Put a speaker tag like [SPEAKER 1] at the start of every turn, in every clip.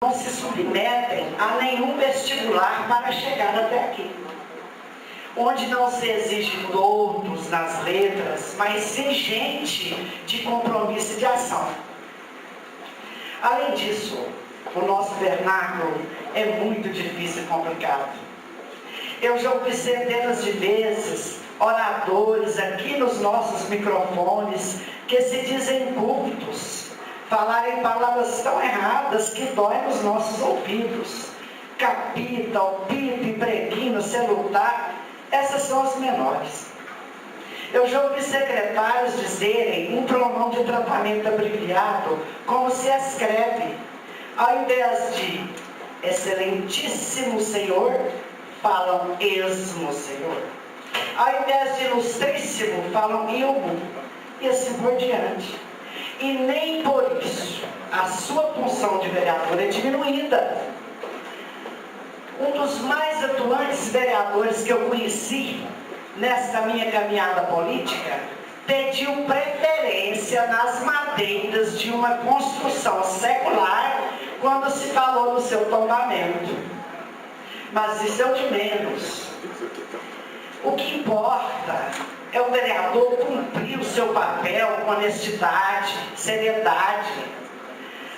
[SPEAKER 1] não se submetem a nenhum vestibular para chegar até aqui, onde não se exige doutos nas letras, mas sim gente de compromisso e de ação. Além disso, o nosso vernáculo é muito difícil e complicado. Eu já ouvi centenas de vezes oradores aqui nos nossos microfones que se dizem cultos, falarem palavras tão erradas que doem nos nossos ouvidos. Capital, pipe, preguinho, celular, essas são as menores. Eu já ouvi secretários dizerem um pronome de tratamento abreviado como se escreve. Ao invés de excelentíssimo senhor, falam esmo senhor. Ao invés de ilustríssimo, falam ilmo. E assim por diante. E nem por isso a sua função de vereador é diminuída. Um dos mais atuantes vereadores que eu conheci nesta minha caminhada política pediu preferência nas madeiras de uma construção secular quando se falou no seu tombamento. Mas isso é o de menos. O que importa é o vereador cumprir o seu papel com honestidade, seriedade,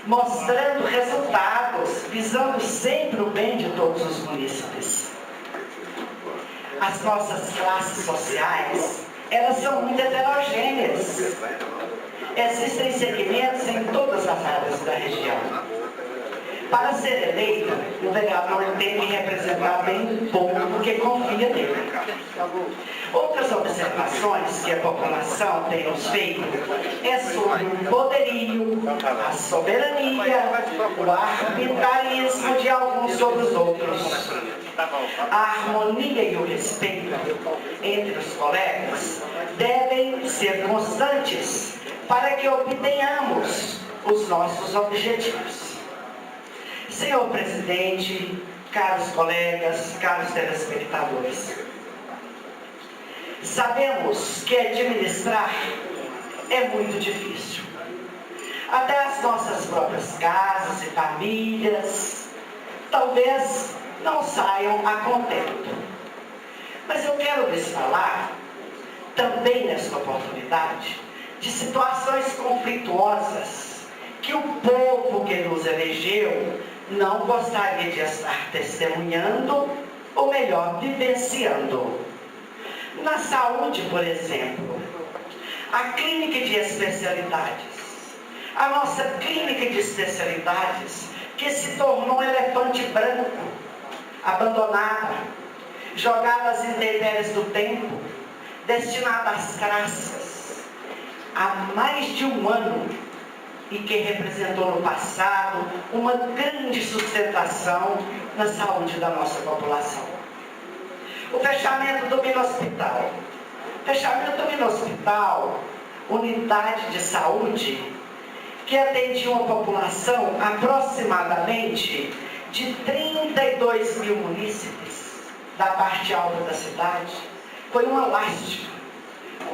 [SPEAKER 1] mostrando resultados, visando sempre o bem de todos os munícipes. As nossas classes sociais, elas são muito heterogêneas. Existem segmentos em todas as áreas da região. Para ser eleito, o vereador tem que representar bem o povo que confia nele. Outras observações que a população tem nos feito é sobre o poderio, a soberania, o arbitrarismo de alguns sobre os outros. A harmonia e o respeito entre os colegas devem ser constantes para que obtenhamos os nossos objetivos. Senhor presidente, caros colegas, caros telespectadores, sabemos que administrar é muito difícil. Até as nossas próprias casas e famílias talvez não saiam a contento. Mas eu quero lhes falar, também nesta oportunidade, de situações conflituosas que o povo que nos elegeu não gostaria de estar testemunhando, ou melhor, vivenciando. Na saúde, por exemplo, a clínica de especialidades, a nossa clínica de especialidades, que se tornou um elefante branco, abandonada, jogada às intempéries do tempo, destinada às praças, há mais de um ano, e que representou no passado uma grande sustentação na saúde da nossa população. O fechamento do Minospital. Fechamento do Minospital, unidade de saúde, que atendia uma população aproximadamente de 32 mil munícipes da parte alta da cidade, foi uma lástima,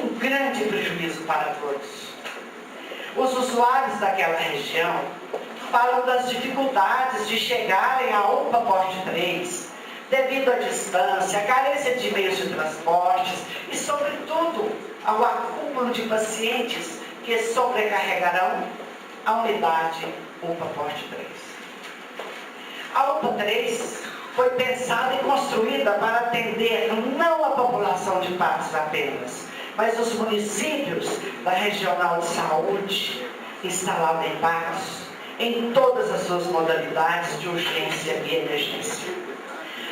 [SPEAKER 1] um grande prejuízo para todos. Os usuários daquela região falam das dificuldades de chegarem à UPA Porte 3, devido à distância, à carência de meios de transportes e, sobretudo, ao acúmulo de pacientes que sobrecarregarão a unidade UPA Porte 3. A UPA 3 foi pensada e construída para atender não a população de Patos apenas, mas os municípios da Regional de Saúde, instalada em Patos, em todas as suas modalidades de urgência e emergência.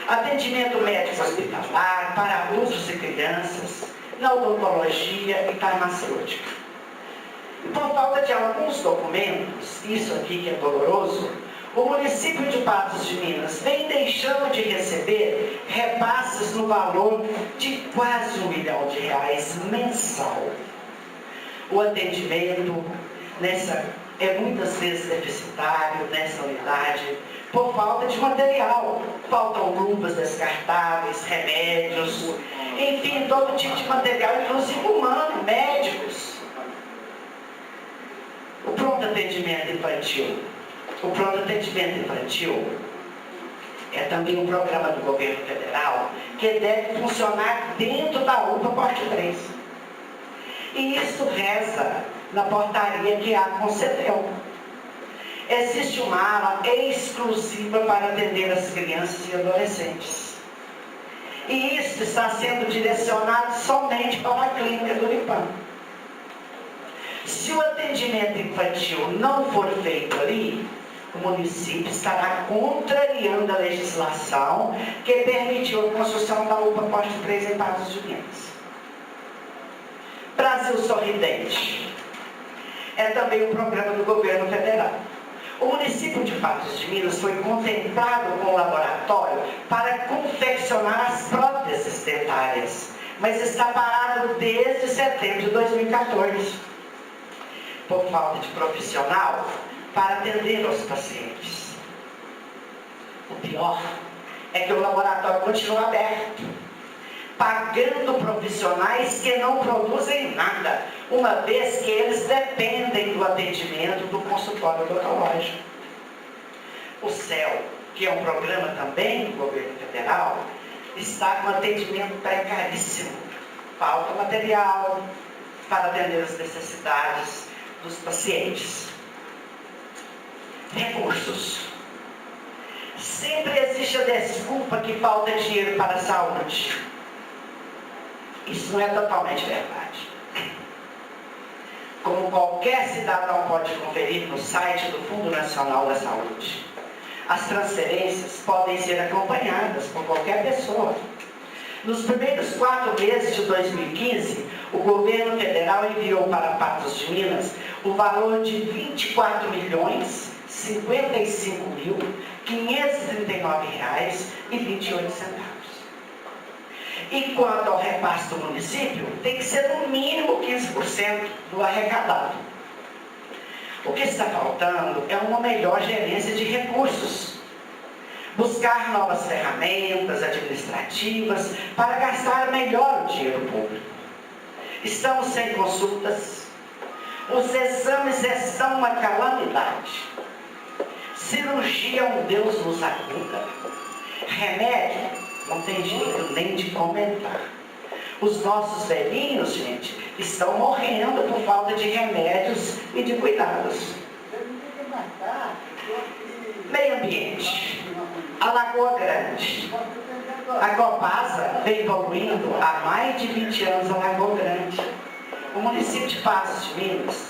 [SPEAKER 1] Atendimento médico hospitalar para adultos e crianças, na odontologia e farmacêutica. E por falta de alguns documentos, isso aqui que é doloroso, o município de Patos de Minas vem deixando de receber repasses no valor de quase R$1 milhão mensal. O atendimento é muitas vezes deficitário nessa unidade por falta de material. Faltam luvas descartáveis, remédios, enfim, todo tipo de material, inclusive humano, médicos. O pronto atendimento infantil. O Pronto Atendimento Infantil é também um programa do governo federal que deve funcionar dentro da UPA Porte 3. E isso reza na portaria que a concedeu. Existe uma ala exclusiva para atender as crianças e adolescentes. E isso está sendo direcionado somente para a clínica do Unipam. Se o atendimento infantil não for feito ali, o município estará contrariando a legislação que permitiu a construção da UPA Porte 3 em Patos de Minas. Brasil Sorridente é também um programa do governo federal. O município de Patos de Minas foi contemplado com um laboratório para confeccionar as próteses dentárias, mas está parado desde setembro de 2014, por falta de profissional para atender aos pacientes. O pior é que o laboratório continua aberto, pagando profissionais que não produzem nada, uma vez que eles dependem do atendimento do consultório odontológico. O CEL, que é um programa também do governo federal, está com atendimento precaríssimo. Falta material para atender as necessidades dos pacientes. Recursos. Sempre existe a desculpa que falta dinheiro para a saúde. Isso não é totalmente verdade. Como qualquer cidadão pode conferir no site do Fundo Nacional da Saúde, as transferências podem ser acompanhadas por qualquer pessoa. Nos primeiros 4 meses de 2015, o governo federal enviou para Patos de Minas o valor de R$ 24.055.539,28. E quanto ao repasse do município, tem que ser no mínimo 15% do arrecadado. O que está faltando é uma melhor gerência de recursos. Buscar novas ferramentas administrativas para gastar melhor o dinheiro público. Estamos sem consultas. Os exames são uma calamidade. Cirurgia, um Deus nos acuda. Remédio, não tem jeito nem de comentar. Os nossos velhinhos, gente, estão morrendo por falta de remédios e de cuidados. Meio ambiente. A Lagoa Grande. A Copasa vem poluindo há mais de 20 anos a Lagoa Grande. O município de Patos de Minas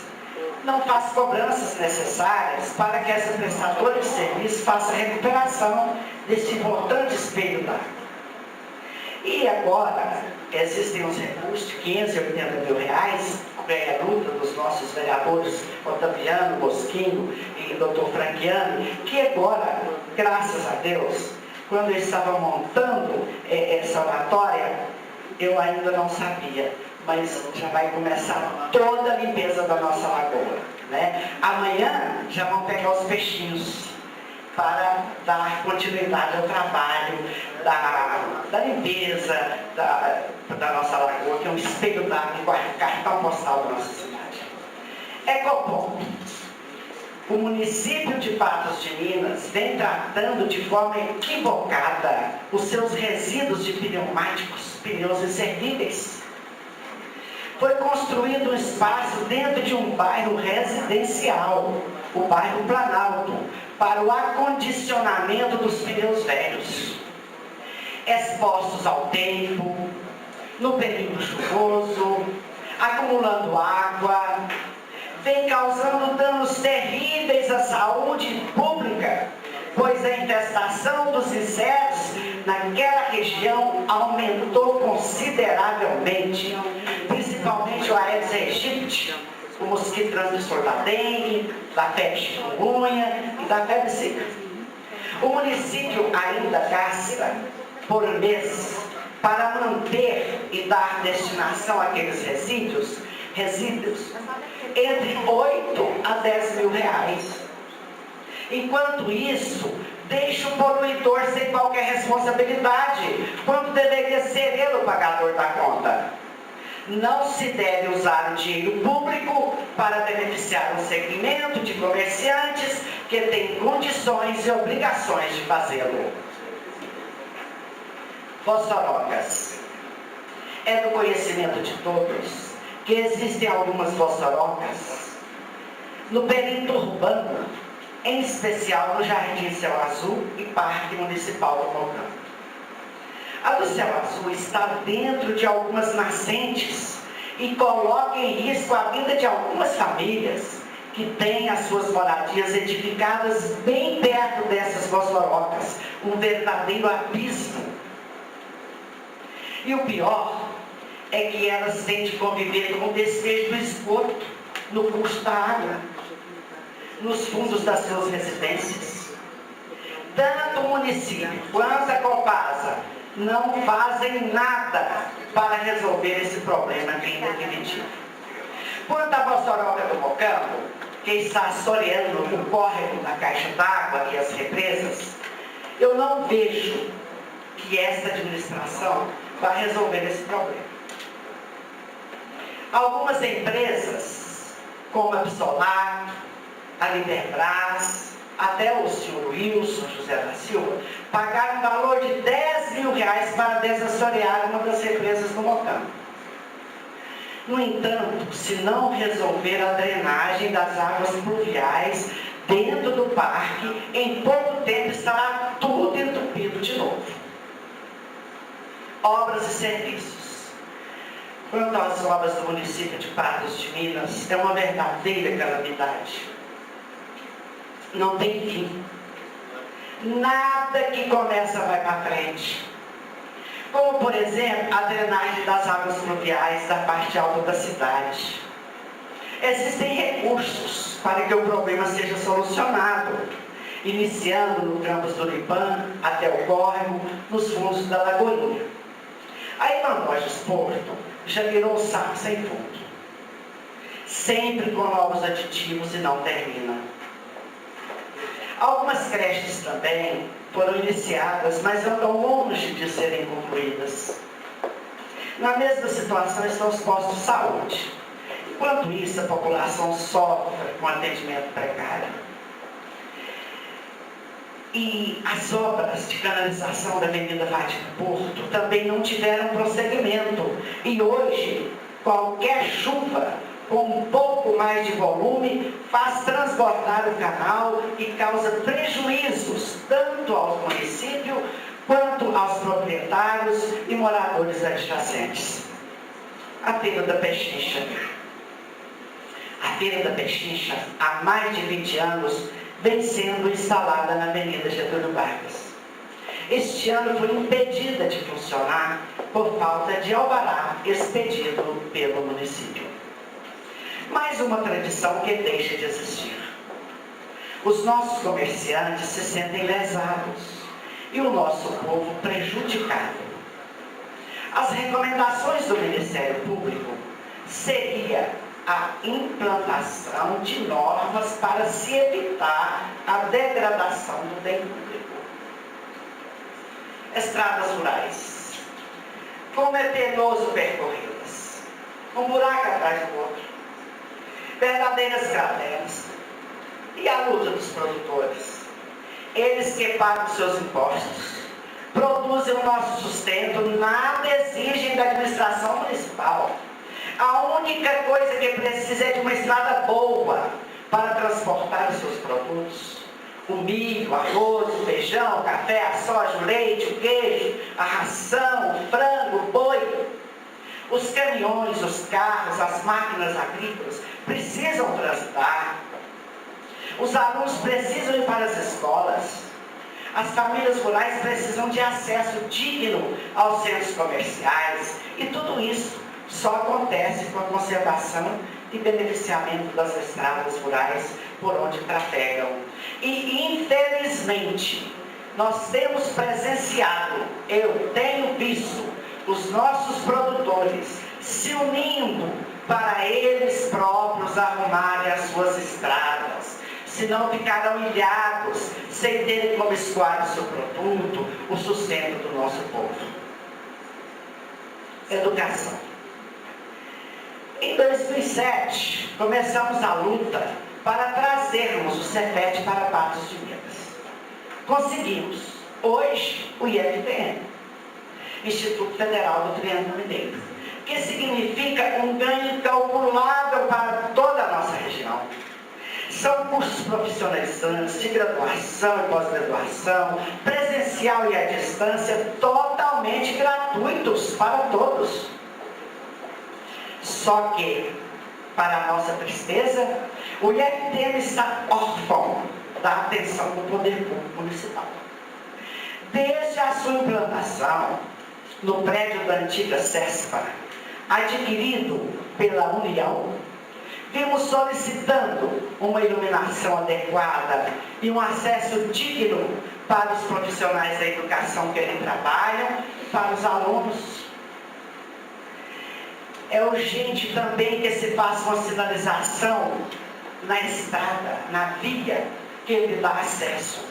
[SPEAKER 1] não faz cobranças necessárias para que essa prestadora de serviço faça a recuperação desse importante espelho d'água. E agora, existem uns recursos de R$580 mil, a luta dos nossos vereadores Otaviano, Bosquinho e Dr. Franquiano, que agora, graças a Deus, quando eu estava montando essa oratória, eu ainda não sabia, mas já vai começar toda a limpeza da nossa lagoa, né? Amanhã já vão pegar os peixinhos para dar continuidade ao trabalho da limpeza da nossa lagoa, que é um espelho d'água, cartão postal da nossa cidade. Ecoponto. O município de Patos de Minas vem tratando de forma equivocada os seus resíduos de pneumáticos, pneus inservíveis. Foi construído um espaço dentro de um bairro residencial, o bairro Planalto, para o acondicionamento dos pneus velhos, expostos ao tempo, no período chuvoso, acumulando água, vem causando danos terríveis à saúde pública, pois a infestação dos insetos naquela região aumentou consideravelmente, principalmente o Aedes aegypti, o mosquito transmissor da dengue, da febre chikungunya e da febre zika. O município ainda gasta por mês para manter e dar destinação àqueles resíduos entre 8 a 10 mil reais. Enquanto isso, deixa o poluidor sem qualquer responsabilidade, quando deveria ser ele o pagador da conta. Não se deve usar o dinheiro público para beneficiar um segmento de comerciantes que têm condições e obrigações de fazê-lo. Vossorocas. É do conhecimento de todos que existem algumas vossorocas no perímetro urbano, em especial no Jardim Céu Azul e Parque Municipal do Mocampo. A do Céu Azul está dentro de algumas nascentes e coloca em risco a vida de algumas famílias que têm as suas moradias edificadas bem perto dessas vossorocas, um verdadeiro abismo. E o pior é que elas têm de conviver com o despejo do esgoto no curso da água, nos fundos das suas residências. Tanto o município quanto a Copasa não fazem nada para resolver esse problema que é definitivo. Quanto à Vossoroca do Mocampo, que está assoreando o córrego da caixa d'água e as represas, eu não vejo que esta administração vai resolver esse problema. Algumas empresas, como a Psolar, a Liberbras, até o senhor Wilson José da Silva, pagaram um valor de R$10.000 para desassorear uma das represas do Mocampo. No entanto, se não resolver a drenagem das águas pluviais dentro do parque, em pouco tempo estará tudo entupido de novo. Obras e serviços. Quanto às obras do município de Patos de Minas, é uma verdadeira calamidade. Não tem fim. Nada que começa vai para frente. Como, por exemplo, a drenagem das águas pluviais da parte alta da cidade. Existem recursos para que o problema seja solucionado, iniciando no campus do Lipan até o córrego, nos fundos da Lagoinha. A Imanóis Porto já virou um saco sem fundo, sempre com novos aditivos e não termina. Algumas creches também foram iniciadas, mas andam longe de serem concluídas. Na mesma situação estão os postos de saúde. Enquanto isso, a população sofre com atendimento precário. E as obras de canalização da Avenida Vade do Porto também não tiveram prosseguimento. E hoje, qualquer chuva com um pouco mais de volume faz transbordar o canal e causa prejuízos tanto ao município quanto aos proprietários e moradores adjacentes. A Feira da Pechincha. A Feira da Pechincha, há mais de 20 anos, vem sendo instalada na Avenida Getúlio Vargas. Este ano foi impedida de funcionar por falta de alvará expedido pelo município. Mais uma tradição que deixa de existir. Os nossos comerciantes se sentem lesados e o nosso povo prejudicado. As recomendações do Ministério Público seria a implantação de normas para se evitar a degradação do bem público. Estradas rurais. Como é penoso percorrê-las. Um buraco atrás do outro. Verdadeiras crateras. E a luta dos produtores. Eles que pagam seus impostos, produzem o nosso sustento, nada exigem da administração municipal. A única coisa que precisa é de uma estrada boa para transportar os seus produtos. O milho, o arroz, o feijão, o café, a soja, o leite, o queijo, a ração, o frango, o boi. Os caminhões, os carros, as máquinas agrícolas precisam transitar. Os alunos precisam ir para as escolas. As famílias rurais precisam de acesso digno aos centros comerciais. E tudo isso só acontece com a conservação e beneficiamento das estradas rurais por onde trafegam. E, infelizmente, nós temos presenciado, eu tenho visto, os nossos produtores se unindo para eles próprios arrumarem as suas estradas. Senão ficarão ilhados, sem terem como escoar o seu produto, o sustento do nosso povo. Educação. Em 2007, começamos a luta para trazermos o Cefet para Patos de Minas. Conseguimos. Hoje, o IFTM, Instituto Federal do Triângulo Mineiro, que significa um ganho calculável para toda a nossa região. São cursos profissionalizantes de graduação e pós-graduação, presencial e à distância, totalmente gratuitos para todos. Só que, para a nossa tristeza, o IFTM está órfão da atenção do poder público municipal. Desde a sua implantação, no prédio da antiga CESPA, adquirido pela União, vimos solicitando uma iluminação adequada e um acesso digno para os profissionais da educação que ali trabalham, para os alunos. É urgente também que se faça uma sinalização na estrada, na via que lhe dá acesso.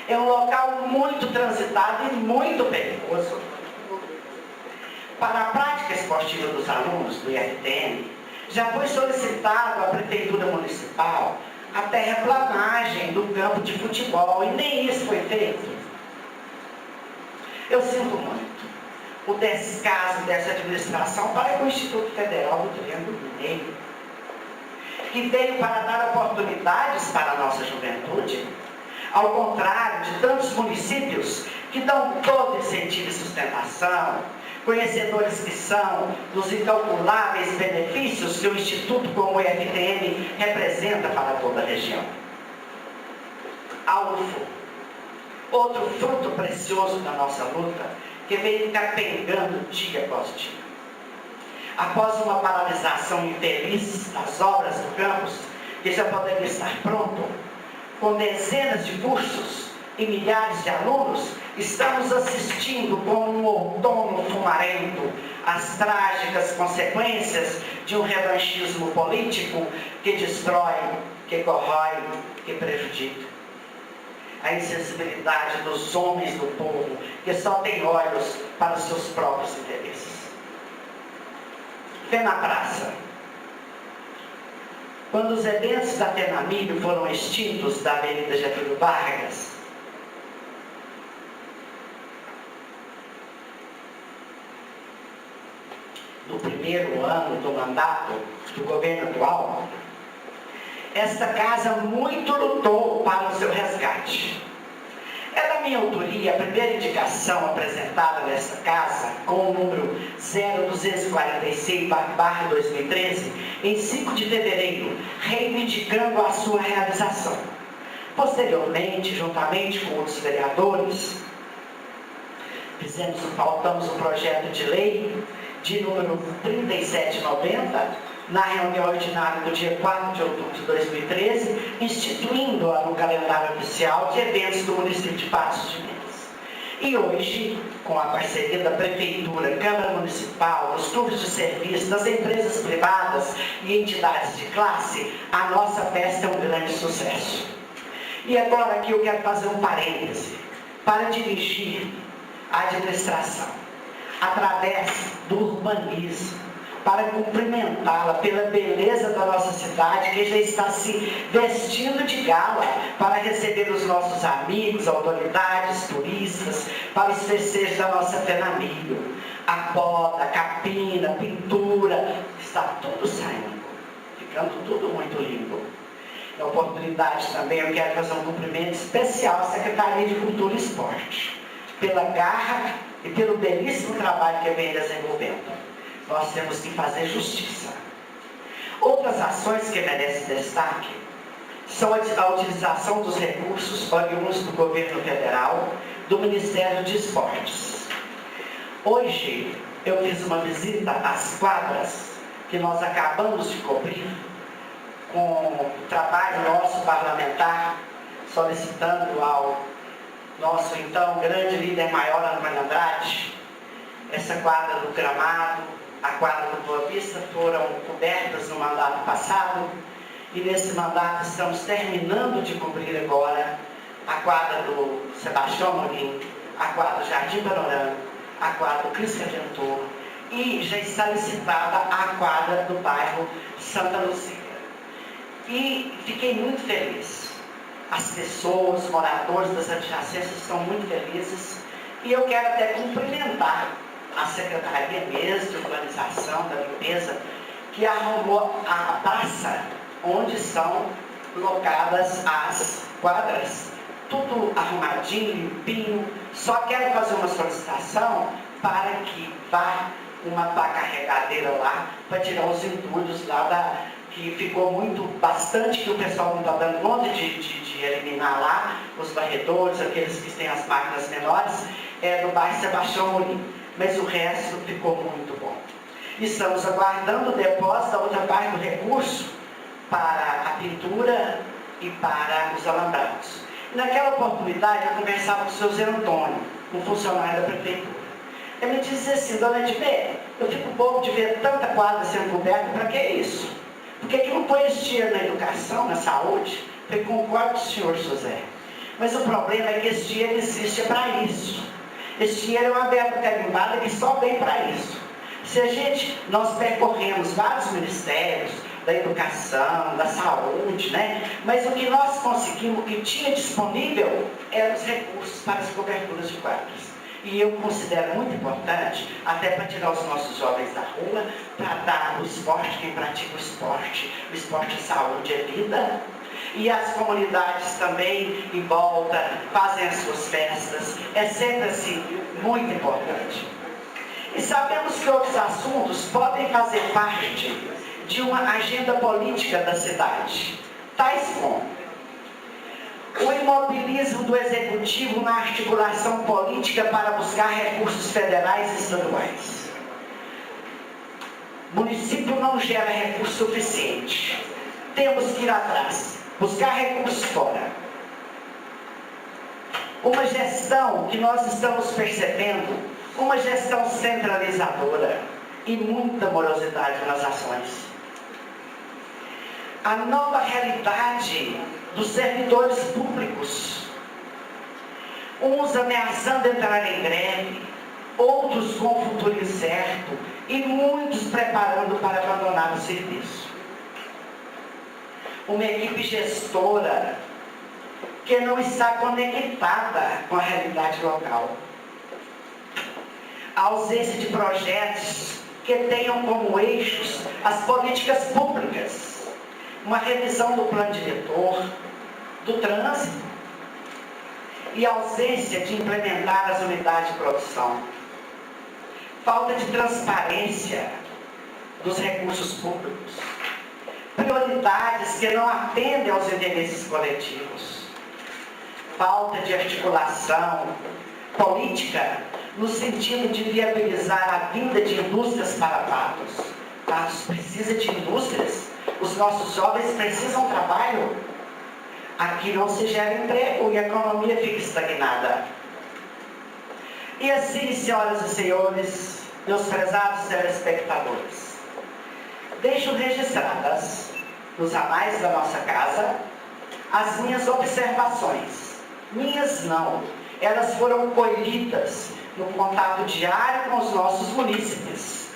[SPEAKER 1] É um local muito transitado e muito perigoso. Para a prática esportiva dos alunos do IFTM, já foi solicitado à Prefeitura Municipal a terraplanagem do campo de futebol, e nem isso foi feito. Eu sinto muito o descaso dessa administração para com o Instituto Federal do Triângulo Mineiro, que veio para dar oportunidades para a nossa juventude, ao contrário de tantos municípios que dão todo incentivo e sustentação, conhecedores que são dos incalculáveis benefícios que o Instituto como o IFTM representa para toda a região. A UFO, outro fruto precioso da nossa luta, que vem capengando dia após dia. Após uma paralisação infeliz das obras do campus, que já poderia estar pronto, com dezenas de cursos e milhares de alunos, estamos assistindo como um outono fumarento às trágicas consequências de um revanchismo político que destrói, que corrói, que prejudica. A insensibilidade dos homens do povo, que só têm olhos para os seus próprios interesses. Fé na praça. Quando os eventos da Tenamilho foram extintos da Avenida Getúlio Vargas, no primeiro ano do mandato do governo atual, esta casa muito lutou para o seu resgate. É da minha autoria a primeira indicação apresentada nesta casa, com o número 0246/2013, em 5 de fevereiro, reivindicando a sua realização. Posteriormente, juntamente com outros vereadores, pautamos um projeto de lei de número 3790, na reunião ordinária do dia 4 de outubro de 2013, instituindo-a no calendário oficial de eventos do município de Patos de Minas. E hoje, com a parceria da Prefeitura, Câmara Municipal, dos clubes de serviço, das empresas privadas e entidades de classe, a nossa festa é um grande sucesso. E agora aqui eu quero fazer um parêntese para dirigir a administração, através do urbanismo, para cumprimentá-la pela beleza da nossa cidade, que já está se vestindo de gala para receber os nossos amigos, autoridades, turistas, para os festejos da nossa Tenamilho. A poda, a capina, a pintura, está tudo saindo, ficando tudo muito lindo. Na oportunidade também eu quero fazer um cumprimento especial à Secretaria de Cultura e Esporte, pela garra e pelo belíssimo trabalho que vem desenvolvendo. Nós temos que fazer justiça. Outras ações que merecem destaque são a utilização dos recursos oriundos do governo federal, do Ministério de Esportes. Hoje, eu fiz uma visita às quadras que nós acabamos de cobrir, com o trabalho nosso parlamentar, solicitando ao nosso então grande líder maior, Antônio Andrade, essa quadra do Gramado, a quadra do Boa Vista, foram cobertas no mandato passado, e nesse mandato estamos terminando de cobrir agora a quadra do Sebastião Morim, a quadra do Jardim Panorama, a quadra do Cristo Redentor e já está licitada a quadra do bairro Santa Luzia. E fiquei muito feliz. As pessoas, os moradores das adjacências estão muito felizes. E eu quero até cumprimentar a Secretaria mesmo de Urbanização, da Limpeza, que arrumou a praça onde são locadas as quadras. Tudo arrumadinho, limpinho. Só quero fazer uma solicitação para que vá uma pá carregadeira lá para tirar os entulhos lá que ficou bastante, que o pessoal não está dando conta de eliminar lá, os varredores, aqueles que têm as máquinas menores, do bairro Sebastião Morim. Mas o resto ficou muito bom. Estamos aguardando o depósito da outra parte do recurso para a pintura e para os alambrados. Naquela oportunidade, eu conversava com o seu Zé Antônio, um funcionário da prefeitura. Ele me dizia assim: dona Edmê, eu fico bobo de ver tanta quadra sendo coberta, para que isso? Por que não põe esse dinheiro na educação, na saúde? Eu concordo com o senhor, José. Mas o problema é que esse dinheiro existe para isso. Esse dinheiro é uma verba carimbada que só vem para isso. Nós percorremos vários ministérios, da educação, da saúde, né? Mas o que nós conseguimos, o que tinha disponível, eram os recursos para as coberturas de quadras. E eu considero muito importante, até para tirar os nossos jovens da rua, para dar o esporte, quem pratica o esporte de saúde é vida. E as comunidades também em volta fazem as suas festas, é sempre assim, muito importante. E sabemos que outros assuntos podem fazer parte de uma agenda política da cidade, tais como o imobilismo do Executivo na articulação política para buscar recursos federais e estaduais. O município não gera recurso suficiente. Temos que ir atrás, buscar recursos fora. Uma gestão que nós estamos percebendo, uma gestão centralizadora e muita morosidade nas ações. A nova realidade dos servidores públicos, uns ameaçando entrar em greve, outros com o futuro incerto e muitos preparando para abandonar o serviço. Uma equipe gestora que não está conectada com a realidade local. A ausência de projetos que tenham como eixos as políticas públicas. Uma revisão do plano diretor, do trânsito e a ausência de implementar as unidades de produção. Falta de transparência dos recursos públicos. Prioridades que não atendem aos interesses coletivos. Falta de articulação política no sentido de viabilizar a vinda de indústrias para Patos. Patos precisa de indústrias. Os nossos jovens precisam de trabalho. Aqui não se gera emprego e a economia fica estagnada. E assim, senhoras e senhores, meus prezados telespectadores, deixo registradas nos anais da nossa casa as minhas observações. Minhas não, elas foram colhidas no contato diário com os nossos munícipes,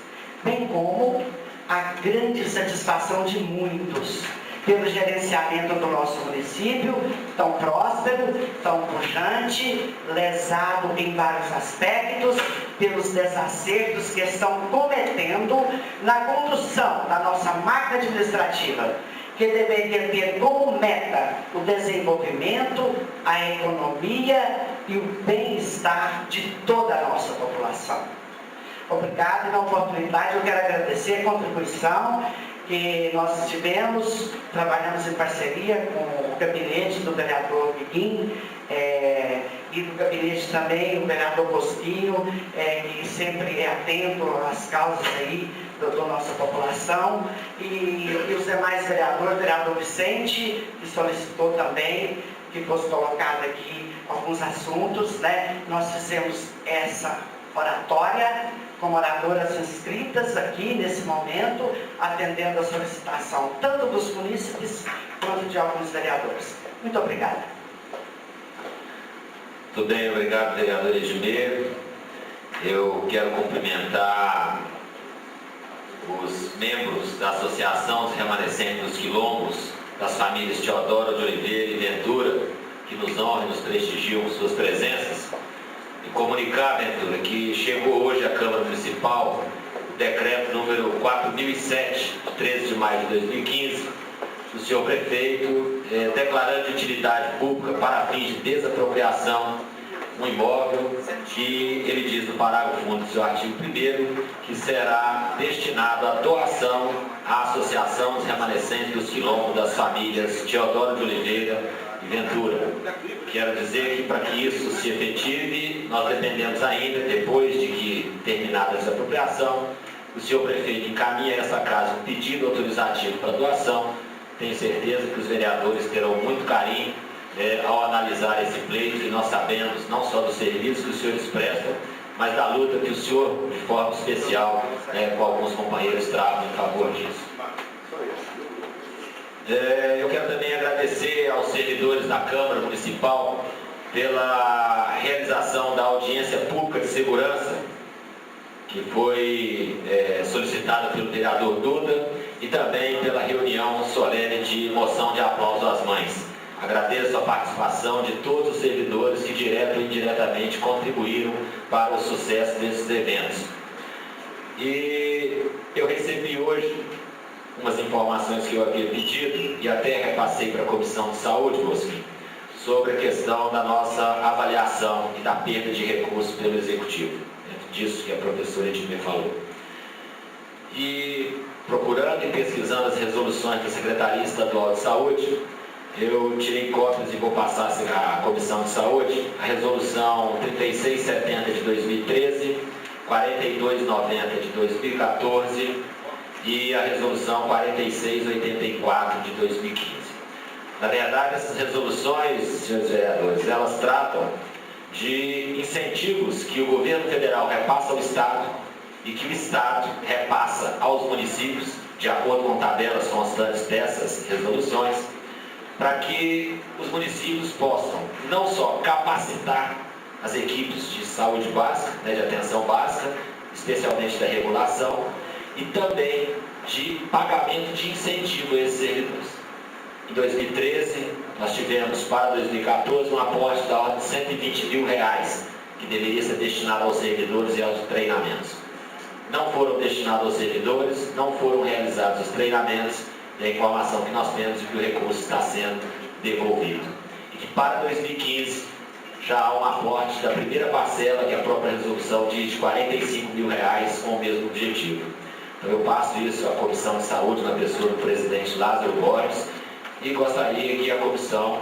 [SPEAKER 1] bem como a grande satisfação de muitos pelo gerenciamento do nosso município, tão próspero, tão pujante, lesado em vários aspectos, pelos desacertos que estão cometendo na condução da nossa máquina administrativa, que deveria ter como meta o desenvolvimento, a economia e o bem-estar de toda a nossa população. Obrigado, e na oportunidade eu quero agradecer a contribuição que nós tivemos, trabalhamos em parceria com o gabinete do vereador Miguim, e do gabinete também do vereador Bosquinho, que sempre é atento às causas aí da nossa população, e os demais vereadores, o vereador Vicente, que solicitou também que fosse colocado aqui alguns assuntos, né? Nós fizemos essa oratória com oradoras inscritas aqui nesse momento, atendendo a solicitação tanto dos munícipes quanto de alguns vereadores. Muito obrigada.
[SPEAKER 2] Muito bem, obrigado, vereador Edmê. Eu quero cumprimentar os membros da Associação dos Remanescentes dos Quilombos, das famílias Teodoro de Oliveira e Ventura, que nos honram e nos prestigiam com suas presenças, e comunicar, Ventura, que chegou hoje à Câmara Municipal o decreto número 4007, de 13 de maio de 2015, do senhor prefeito, declarando de utilidade pública para fins de desapropriação um imóvel que ele diz no parágrafo único do seu artigo 1º que será destinado à doação à Associação dos Remanescentes dos Quilombos das famílias Teodoro de Oliveira e Ventura. Quero dizer que para que isso se efetive, nós dependemos ainda, depois de que terminada essa apropriação, o senhor prefeito encaminha a essa casa um pedido autorizativo para doação. Tenho certeza que os vereadores terão muito carinho ao analisar esse pleito, e nós sabemos não só dos serviços que os senhores prestam, mas da luta que o senhor, de forma especial, com alguns companheiros, travam em favor disso. Eu quero também agradecer aos servidores da Câmara Municipal pela realização da audiência pública de segurança, que foi solicitada pelo vereador Duda, e também pela reunião solene de moção de aplauso às mães. Agradeço a participação de todos os servidores que, direto e indiretamente, contribuíram para o sucesso desses eventos. E eu recebi hoje umas informações que eu havia pedido e até repassei para a Comissão de Saúde, Mosquinho, sobre a questão da nossa avaliação e da perda de recursos pelo Executivo, dentro disso que a professora Edmir falou. E procurando e pesquisando as resoluções da Secretaria Estadual de Saúde, eu tirei cópias e vou passar à Comissão de Saúde a resolução 3670 de 2013, 4290 de 2014 e a resolução 4684 de 2015. Na verdade, essas resoluções, senhores vereadores, elas tratam de incentivos que o governo federal repassa ao Estado e que o Estado repassa aos municípios, de acordo com tabelas constantes dessas resoluções, para que os municípios possam não só capacitar as equipes de saúde básica, de atenção básica, especialmente da regulação, e também de pagamento de incentivo a esses servidores. Em 2013, nós tivemos para 2014 um aporte da ordem de R$120 mil, que deveria ser destinado aos servidores e aos treinamentos. Não foram destinados aos servidores, não foram realizados os treinamentos, e a informação que nós temos é que o recurso está sendo devolvido. E que para 2015 já há um aporte da primeira parcela, que a própria resolução diz, de R$45 mil com o mesmo objetivo. Então eu passo isso à Comissão de Saúde, na pessoa do presidente Lázaro Borges, e gostaria que a comissão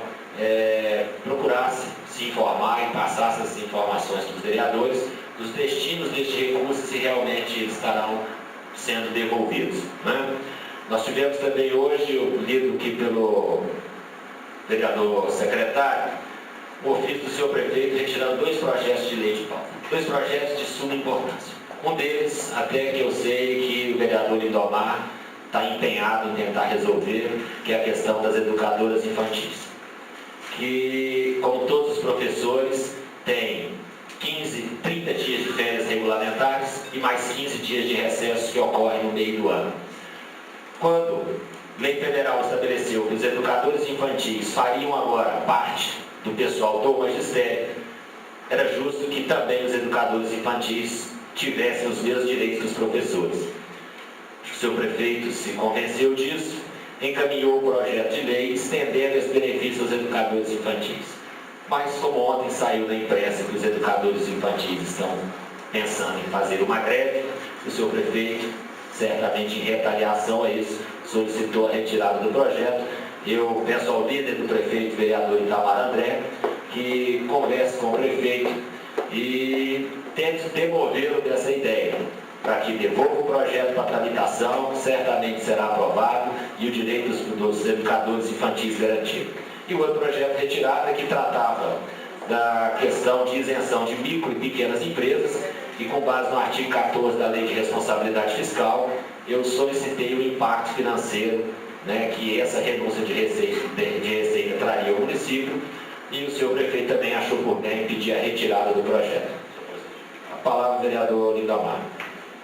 [SPEAKER 2] procurasse se informar e passasse essas informações para os vereadores dos destinos destes recursos, se realmente eles estarão sendo devolvidos, né? Nós tivemos também hoje, lido aqui pelo vereador secretário, o ofício do senhor prefeito retirando 2 projetos de lei de pauta, 2 projetos de suma importância. Um deles, até que eu sei que o vereador Lindomar está empenhado em tentar resolver, que é a questão das educadoras infantis, que, como todos os professores, tem 30 dias de férias regulamentares e mais 15 dias de recesso que ocorrem no meio do ano. Quando a lei federal estabeleceu que os educadores infantis fariam agora parte do pessoal do magistério, era justo que também os educadores infantis tivessem os mesmos direitos dos professores. O seu prefeito se convenceu disso, encaminhou o projeto de lei estendendo esse benefício aos educadores infantis. Mas como ontem saiu na imprensa que os educadores infantis estão pensando em fazer uma greve, o seu prefeito, certamente em retaliação a isso, solicitou a retirada do projeto. Eu peço ao líder do prefeito, vereador Itamar André, que converse com o prefeito e tente demovê-lo dessa ideia, para que devolva o projeto para tramitação, certamente será aprovado e o direito dos educadores infantis garantido. E o outro projeto retirado, que tratava da questão de isenção de micro e pequenas empresas, e com base no artigo 14 da Lei de Responsabilidade Fiscal, eu solicitei o impacto financeiro, que essa renúncia de receita traria ao município, e o senhor prefeito também achou por bem pedir a retirada do projeto. A palavra ao vereador Lindomar.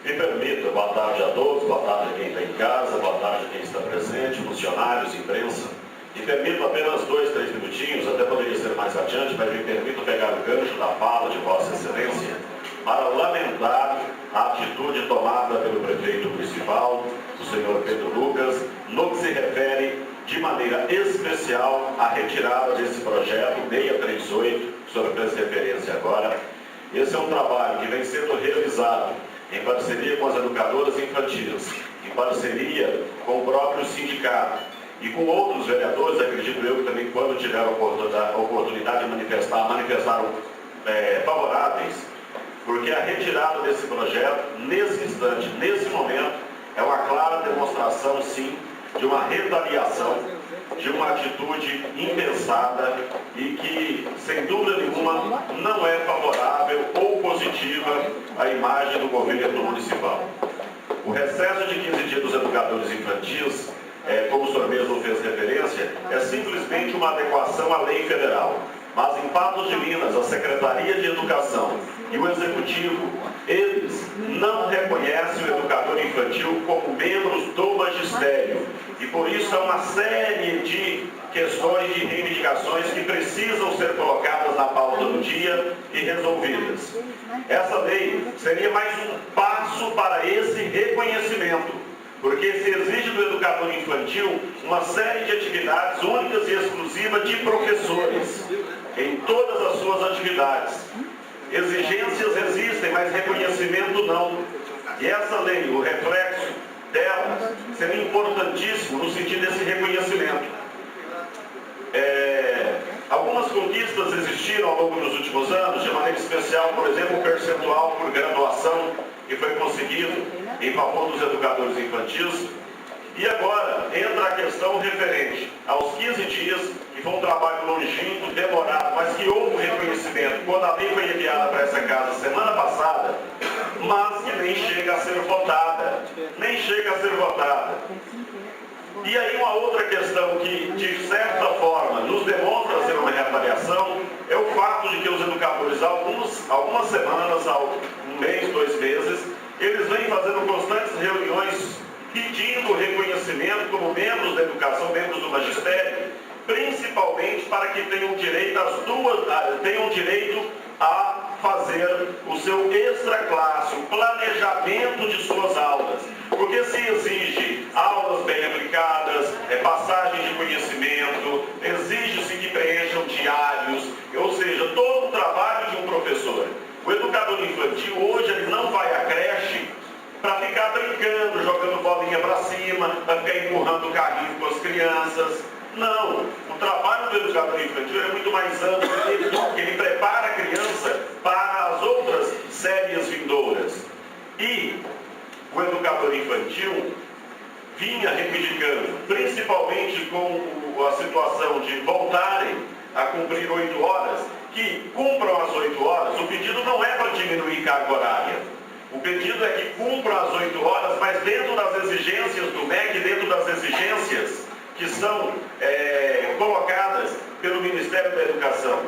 [SPEAKER 3] Me permita, boa tarde a todos, boa tarde a quem está em casa, boa tarde a quem está presente, funcionários, imprensa. Me permito apenas 2, 3 minutinhos, até poderia ser mais adiante, mas me permito pegar o gancho da fala de Vossa Excelência para lamentar a atitude tomada pelo prefeito municipal, o senhor Pedro Lucas, no que se refere de maneira especial à retirada desse projeto 638, que o senhor fez referência agora. Esse é um trabalho que vem sendo realizado em parceria com as educadoras infantis, em parceria com o próprio sindicato e com outros vereadores, acredito eu, que também, quando tiveram a oportunidade de manifestaram favoráveis, porque a retirada desse projeto, nesse instante, nesse momento, é uma clara demonstração, sim, de uma retaliação, de uma atitude impensada e que, sem dúvida nenhuma, não é favorável ou positiva à imagem do governo municipal. O recesso de 15 dias dos educadores infantis, como o senhor mesmo fez referência, é simplesmente uma adequação à lei federal. Mas em Patos de Minas, a Secretaria de Educação e o Executivo, eles não reconhecem o educador infantil como membros do magistério. E por isso há uma série de questões, de reivindicações que precisam ser colocadas na pauta do dia e resolvidas. Essa lei seria mais um passo para esse reconhecimento, porque se exige do educador infantil uma série de atividades únicas e exclusivas de professores, em todas as suas atividades. Exigências existem, mas reconhecimento não. E essa lei, o reflexo dela, seria importantíssimo no sentido desse reconhecimento. Algumas conquistas existiram ao longo dos últimos anos, de maneira especial, por exemplo, o percentual por graduação que foi conseguido em favor dos educadores infantis. E agora entra a questão referente aos 15 dias, que foi um trabalho longínquo, demorado, mas que houve um reconhecimento quando a lei foi enviada para essa casa semana passada, mas que nem chega a ser votada. Nem chega a ser votada. E aí uma outra questão que, de certa forma, nos demonstra ser uma retaliação, é o fato de que os educadores, algumas semanas, um mês, 2 meses, eles vêm fazendo constantes reuniões pedindo reconhecimento como membros da educação, membros do magistério, principalmente para que tenham direito a fazer o seu extraclasse, o planejamento de suas aulas. Porque se exige aulas bem aplicadas, passagem de conhecimento, exige-se que preencham diários, ou seja, todo o trabalho de um professor. O educador infantil hoje ele não vai à creche para ficar brincando, jogando bolinha para cima, para ficar empurrando o carrinho com as crianças. Não, o trabalho do educador infantil é muito mais amplo, porque ele prepara a criança para as outras séries vindouras. E o educador infantil vinha reivindicando, principalmente com a situação de voltarem a cumprir 8 horas, que cumpram as 8 horas. O pedido não é para diminuir carga horária. O pedido é que cumpram as 8 horas, mas dentro das exigências do MEC, dentro das exigências que são colocadas pelo Ministério da Educação.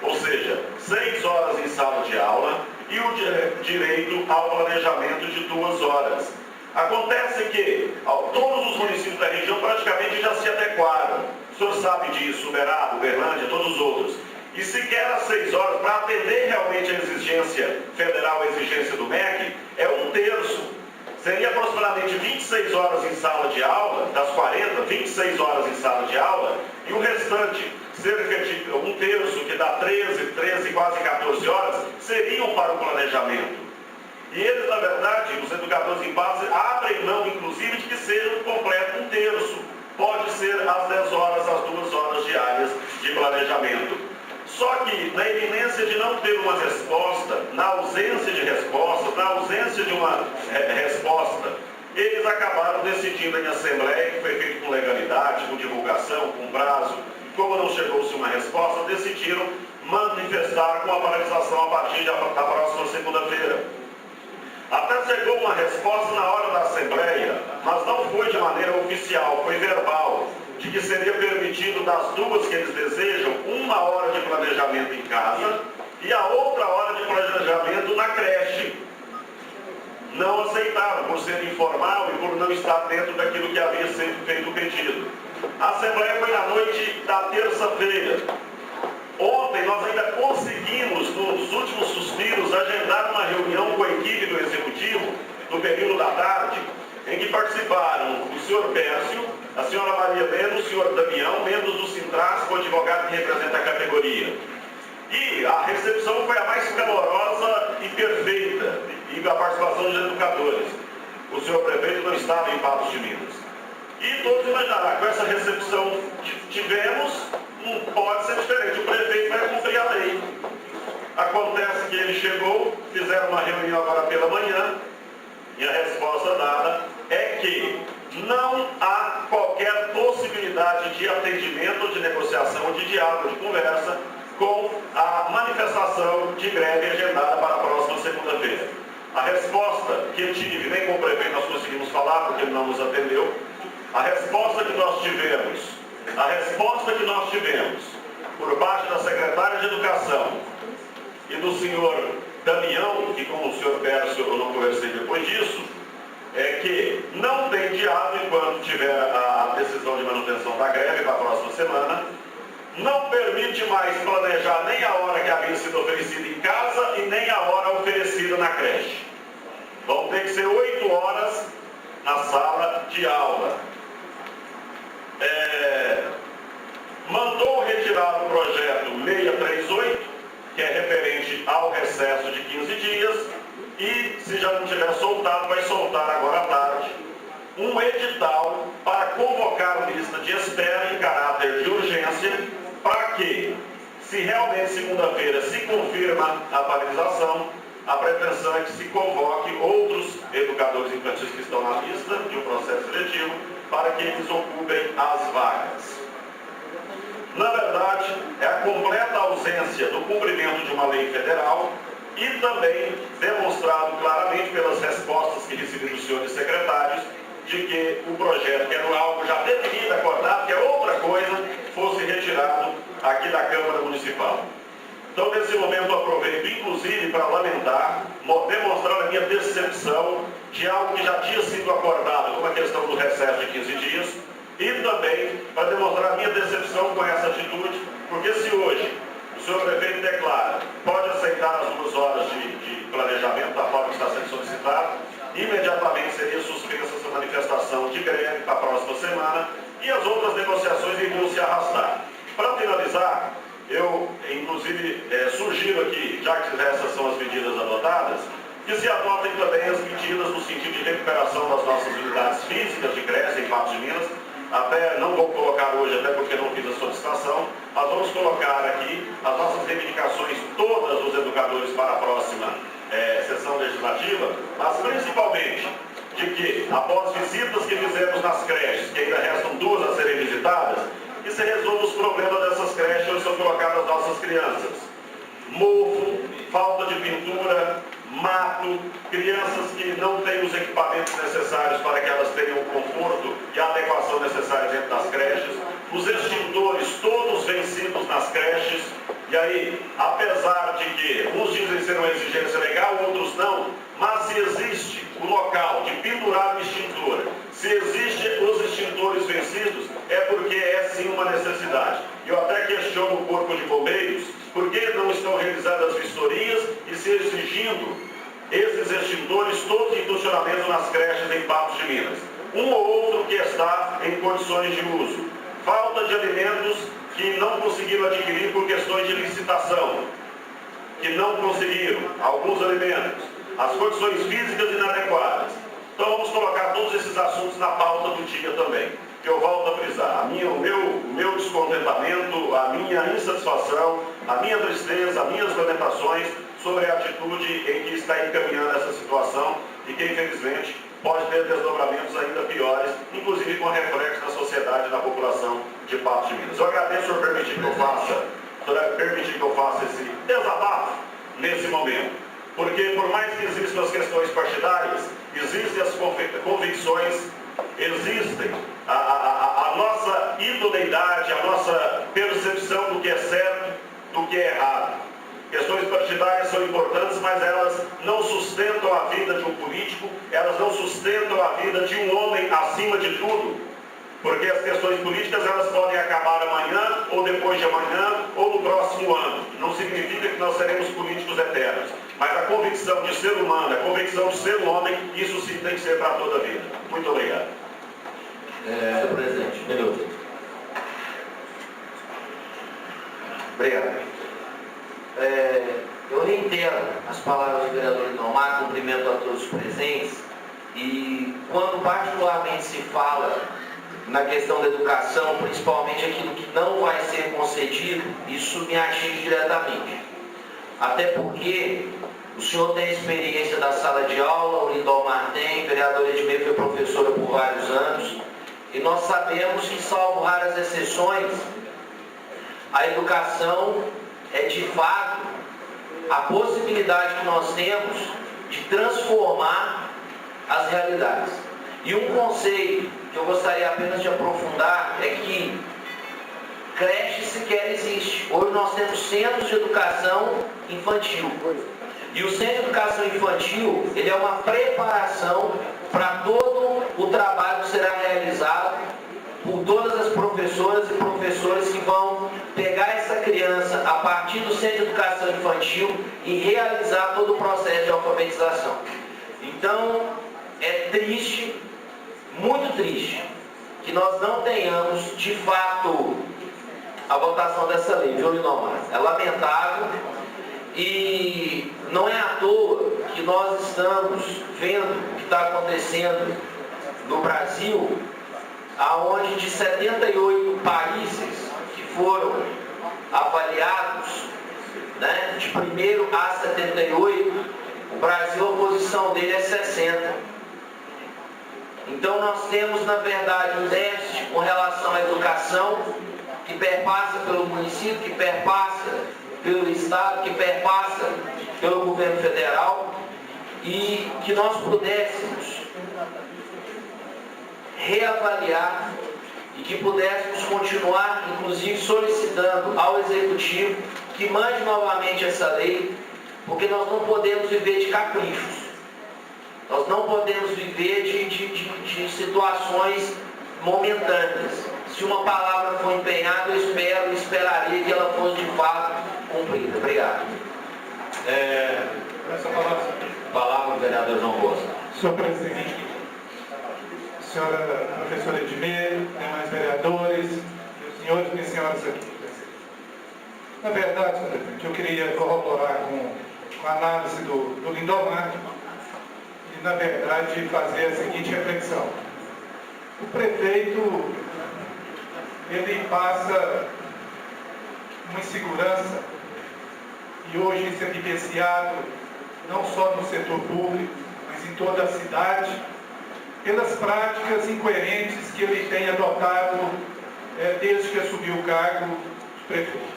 [SPEAKER 3] Ou seja, 6 horas em sala de aula e o direito ao planejamento de 2 horas. Acontece que todos os municípios da região praticamente já se adequaram. O senhor sabe disso, Uberaba, Uberlândia, todos os outros. E sequer as 6 horas, para atender realmente a exigência federal, a exigência do MEC, é 1/3. Seria aproximadamente 26 horas em sala de aula, das 40, 26 horas em sala de aula, e o restante, cerca de 1/3, que dá 13, quase 14 horas, seriam para o planejamento. E eles, na verdade, os educadores em base, abrem mão, inclusive, de que seja um completo 1/3. Pode ser às 10 horas, às 2 horas diárias de planejamento. Só que, na iminência de não ter uma resposta, na ausência de resposta, na ausência de uma resposta, eles acabaram decidindo em assembleia, que foi feito com legalidade, com divulgação, com prazo. Como não chegou-se uma resposta, decidiram manifestar com a paralisação a partir da próxima segunda-feira. Até chegou uma resposta na hora da assembleia, mas não foi de maneira oficial, foi verbal, de que seria permitido das 2 que eles desejam, 1 hora de planejamento em casa e a outra hora de planejamento na creche. não aceitaram, por ser informal e por não estar dentro daquilo que havia sido feito o pedido. A Assembleia foi na noite da terça-feira. Ontem nós ainda conseguimos, nos últimos suspiros, agendar uma reunião com a equipe do Executivo, no período da tarde, em que participaram o senhor Pércio, a senhora Maria Leno, o senhor Damião, membros do Sintras, o advogado que representa a categoria. E a recepção foi a mais calorosa e perfeita, e a participação dos educadores. O senhor prefeito não estava em Patos de Minas. E todos imaginaram, com essa recepção que tivemos, não pode ser diferente, o prefeito vai cumprir a lei. Acontece que ele chegou, fizeram uma reunião agora pela manhã, e a resposta dada é que não há qualquer possibilidade de atendimento, de negociação, de diálogo, de conversa com a manifestação de greve agendada para a próxima segunda-feira. A resposta que eu tive, nem com o prefeito nós conseguimos falar, porque ele não nos atendeu, a resposta que nós tivemos por parte da secretária de Educação e do senhor Damião, que com o senhor Pércio eu não conversei depois disso, é que não tem diálogo enquanto tiver a decisão de manutenção da greve para a próxima semana, não permite mais planejar nem a hora que havia sido oferecida em casa e nem a hora oferecida na creche. Vão ter que ser 8 horas na sala de aula. Mandou retirar o projeto 638, que é referente ao recesso de 15 dias, e se já não tiver soltado, vai soltar agora à tarde um edital para convocar lista de espera em caráter de urgência, para que, se realmente segunda-feira se confirma a paralisação, a pretensão é que se convoque outros educadores infantis que estão na lista de um processo seletivo para que eles ocupem as vagas. Na verdade, é a completa ausência do cumprimento de uma lei federal e também demonstrado claramente pelas respostas que recebi dos senhores secretários de que o projeto, que era algo já definido, acordado, que é outra coisa, fosse retirado aqui da Câmara Municipal. Então, nesse momento, aproveito, inclusive, para lamentar, demonstrar a minha decepção de algo que já tinha sido acordado, como a questão do recesso de 15 dias, e também para demonstrar a minha decepção com essa atitude, porque se hoje o senhor prefeito declara, pode aceitar as 2 horas de planejamento da forma que está sendo solicitado, imediatamente seria suspensa essa manifestação de greve para a próxima semana e as outras negociações iriam se arrastar. Para finalizar, eu, inclusive, sugiro aqui, já que essas são as medidas adotadas, que se adotem também as medidas no sentido de recuperação das nossas unidades físicas de creche em Patos de Minas. Até não vou colocar hoje, até porque não fiz a solicitação, mas vamos colocar aqui as nossas reivindicações, todas os educadores para a próxima sessão legislativa, mas principalmente de que, após visitas que fizemos nas creches, que ainda restam 2 a serem visitadas, que se resolva os problemas dessas creches onde são colocadas nossas crianças. Mofo, falta de pintura, mato, crianças que não têm os equipamentos necessários para que elas tenham o conforto e a adequação necessária dentro das creches, os extintores todos vencidos nas creches, e aí, apesar de que uns dizem ser uma exigência legal, outros não, mas se existe o local de pendurar o extintor, se existem os extintores vencidos, é porque é sim uma necessidade. Eu até questiono o Corpo de Bombeiros, por que não estão realizadas vistorias e se exigindo esses extintores todos em funcionamento nas creches em Patos de Minas. Um ou outro que está em condições de uso. Falta de alimentos que não conseguiram adquirir por questões de licitação, que não conseguiram alguns alimentos. As condições físicas inadequadas. Então vamos colocar todos esses assuntos na pauta do dia também. Que eu volto a frisar, o meu descontentamento, a minha insatisfação, a minha tristeza, as minhas lamentações sobre a atitude em que está encaminhando essa situação e que infelizmente pode ter desdobramentos ainda piores, inclusive com reflexo na sociedade e na população de Patos de Minas. Eu agradeço por permitir que eu faça esse desabafo nesse momento, porque por mais que existam as questões partidárias, existem as convicções, existem a nossa idoneidade, a nossa percepção do que é certo, do que é errado. Questões partidárias são importantes, mas elas não sustentam a vida de um político, elas não sustentam a vida de um homem acima de tudo. Porque as questões políticas elas podem acabar amanhã, ou depois de amanhã, ou no próximo ano. Não significa que nós seremos políticos eternos. Mas a convicção de ser humano, a convicção de ser um homem, isso sim tem que ser para toda a vida. Muito obrigado.
[SPEAKER 2] Senhor presidente, minuto.
[SPEAKER 4] Obrigado. Eu reitero as palavras do vereador Lindomar, cumprimento a todos os presentes, e quando particularmente se fala na questão da educação, principalmente aquilo que não vai ser concedido, isso me atinge diretamente. Até porque o senhor tem experiência da sala de aula, o Lindomar tem, a vereadora Edmir foi professora por vários anos, e nós sabemos que, salvo raras exceções, a educação é de fato a possibilidade que nós temos de transformar as realidades. E um conceito que eu gostaria apenas de aprofundar é que creche sequer existe. Hoje nós temos centros de educação infantil. E o centro de educação infantil, ele é uma preparação para todo o trabalho que será realizado por todas as professoras e professores que vão pegar essa criança a partir do centro de educação infantil e realizar todo o processo de alfabetização. Então, é triste, muito triste, que nós não tenhamos, de fato, a votação dessa lei, viu, Lindomar? É lamentável e não é à toa que nós estamos vendo o que está acontecendo no Brasil, aonde de 78 países que foram avaliados, né, de 1º a 78, o Brasil, a posição dele é 60. Então nós temos, na verdade, um déficit com relação à educação que perpassa pelo município, que perpassa pelo Estado, que perpassa pelo governo federal, e que nós pudéssemos reavaliar e que pudéssemos continuar, inclusive, solicitando ao Executivo que mande novamente essa lei, porque nós não podemos viver de caprichos. Nós não podemos viver de situações momentâneas. Se uma palavra for empenhada, eu esperaria que ela fosse de fato cumprida. Obrigado.
[SPEAKER 5] Essa
[SPEAKER 2] Palavra, vereador João Bosco.
[SPEAKER 5] senhor presidente, senhora professora Edmir, demais vereadores, senhores e senhoras aqui. Na verdade, senhor presidente, eu queria corroborar com a análise do Lindomar e, na verdade, fazer a seguinte reflexão. O prefeito, ele passa uma insegurança, e hoje isso é vivenciado não só no setor público, mas em toda a cidade, pelas práticas incoerentes que ele tem adotado desde que assumiu o cargo de prefeito.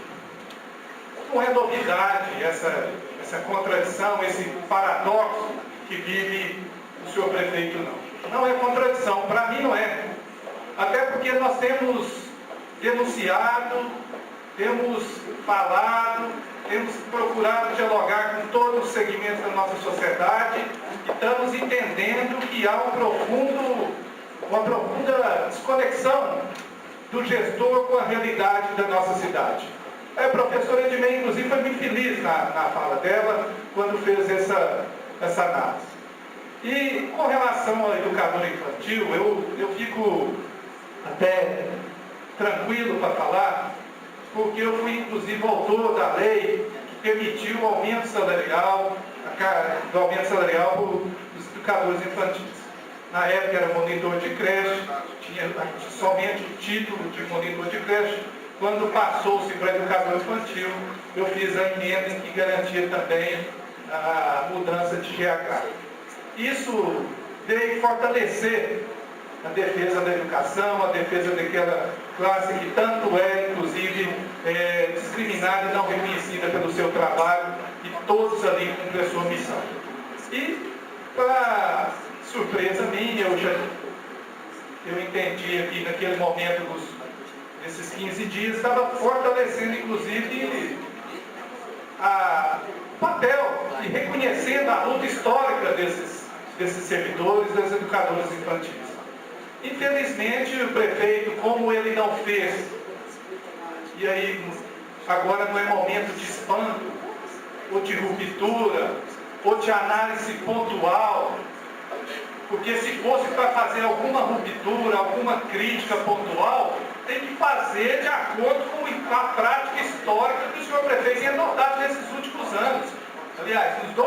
[SPEAKER 5] Não é novidade essa contradição, esse paradoxo que vive o senhor prefeito, não. Não é contradição, para mim não é. Até porque nós temos denunciado, temos falado, temos procurado dialogar com todos os segmentos da nossa sociedade e estamos entendendo que há uma profunda desconexão do gestor com a realidade da nossa cidade. A professora Edmir, inclusive, foi muito feliz na fala dela quando fez essa análise. E com relação ao educador infantil, eu fico até tranquilo para falar, porque eu fui, inclusive, autor da lei que permitiu o aumento salarial, do aumento salarial dos educadores infantis. Na época era monitor de creche, tinha somente o título de monitor de creche. Quando passou-se para educador infantil, eu fiz a emenda que garantia também a mudança de GH. Isso veio fortalecer a defesa da educação, a defesa daquela classe que tanto é, inclusive, discriminada e não reconhecida pelo seu trabalho, e todos ali cumprem a sua missão. E, para surpresa minha, eu entendi aqui naquele momento desses 15 dias, estava fortalecendo, inclusive, o papel e reconhecendo a luta histórica desses servidores, das educadoras infantis. Infelizmente, o prefeito, como ele não fez, e aí agora não é momento de espanto, ou de ruptura, ou de análise pontual, porque se fosse para fazer alguma ruptura, alguma crítica pontual, tem que fazer de acordo com a prática histórica que o senhor prefeito tem adotado nesses últimos anos. Aliás, nos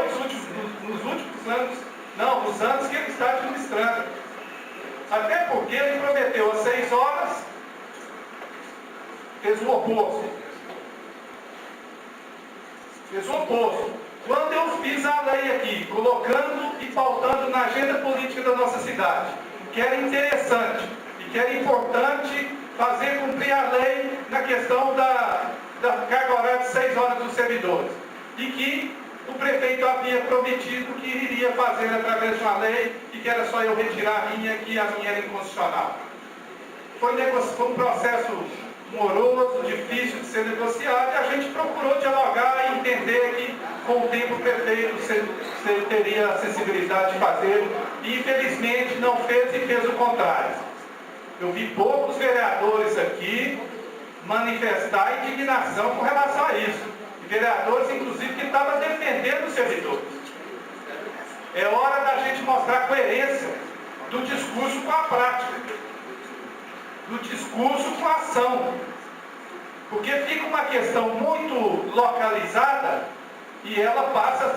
[SPEAKER 5] últimos anos, não, nos anos que ele está administrando. Até porque ele prometeu às 6 horas, fez o oposto. Fez o oposto. Quando eu fiz a lei aqui, colocando e pautando na agenda política da nossa cidade, que era interessante e que era importante fazer cumprir a lei na questão da carga horária de 6 horas dos servidores, e que o prefeito havia prometido que iria fazer através de uma lei e que era só eu retirar a minha, que a minha era inconstitucional. Foi um processo moroso, difícil de ser negociado, e a gente procurou dialogar e entender que com o tempo o prefeito você teria a sensibilidade de fazer, e infelizmente não fez e fez o contrário. Eu vi poucos vereadores aqui manifestar indignação com relação a isso. Vereadores, inclusive, que estavam defendendo os servidores. É hora da gente mostrar a coerência do discurso com a prática, do discurso com a ação. Porque fica uma questão muito localizada e ela não passa a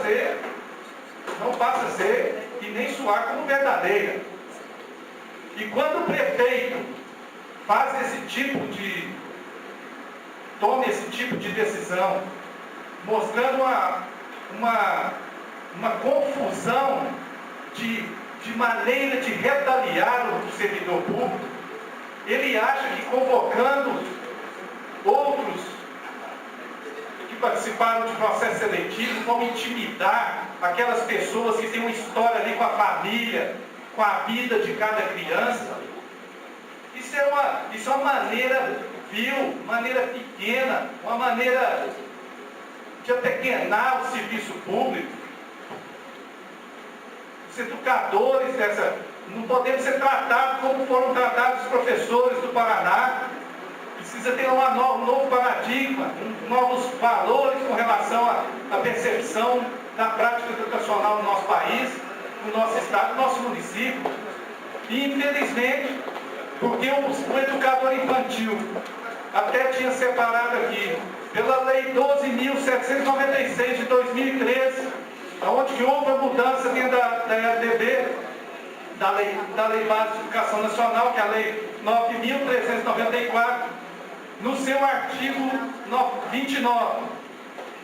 [SPEAKER 5] ser e nem soar como verdadeira. E quando o prefeito toma esse tipo de decisão, mostrando uma confusão de maneira de retaliar o servidor público, ele acha que convocando outros que participaram de processo seletivo vão intimidar aquelas pessoas que têm uma história ali com a família, com a vida de cada criança. Isso é uma maneira vil, maneira pequena, uma maneira de apequenar o serviço público. Os educadores não podemos ser tratados como foram tratados os professores do Paraná. Precisa ter um novo paradigma, novos valores com relação à percepção da prática educacional no nosso país, no nosso estado, no nosso município. E infelizmente, porque o educador infantil até tinha separado aqui, pela Lei 12.796 de 2013, onde que houve a mudança dentro da LDB, da Lei Básica de Educação Nacional, que é a Lei 9.394, no seu artigo 29,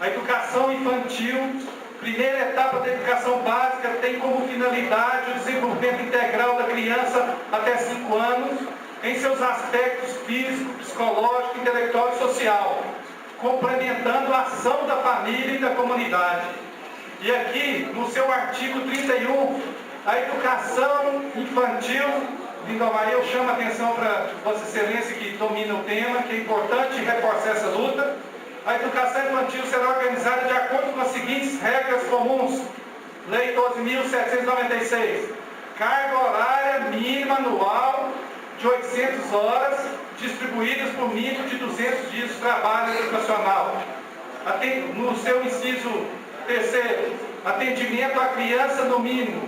[SPEAKER 5] a educação infantil, primeira etapa da educação básica, tem como finalidade o desenvolvimento integral da criança até 5 anos, em seus aspectos físico, psicológico, intelectual e social, complementando a ação da família e da comunidade. E aqui, no seu artigo 31, a educação infantil, Lindomar, eu chamo a atenção para Vossa Excelência que domina o tema, que é importante reforçar essa luta. A educação infantil será organizada de acordo com as seguintes regras comuns. Lei 12.796. Carga horária mínima anual de 800 horas, distribuídas por mínimo de 200 dias de trabalho educacional. No seu inciso terceiro, atendimento à criança no mínimo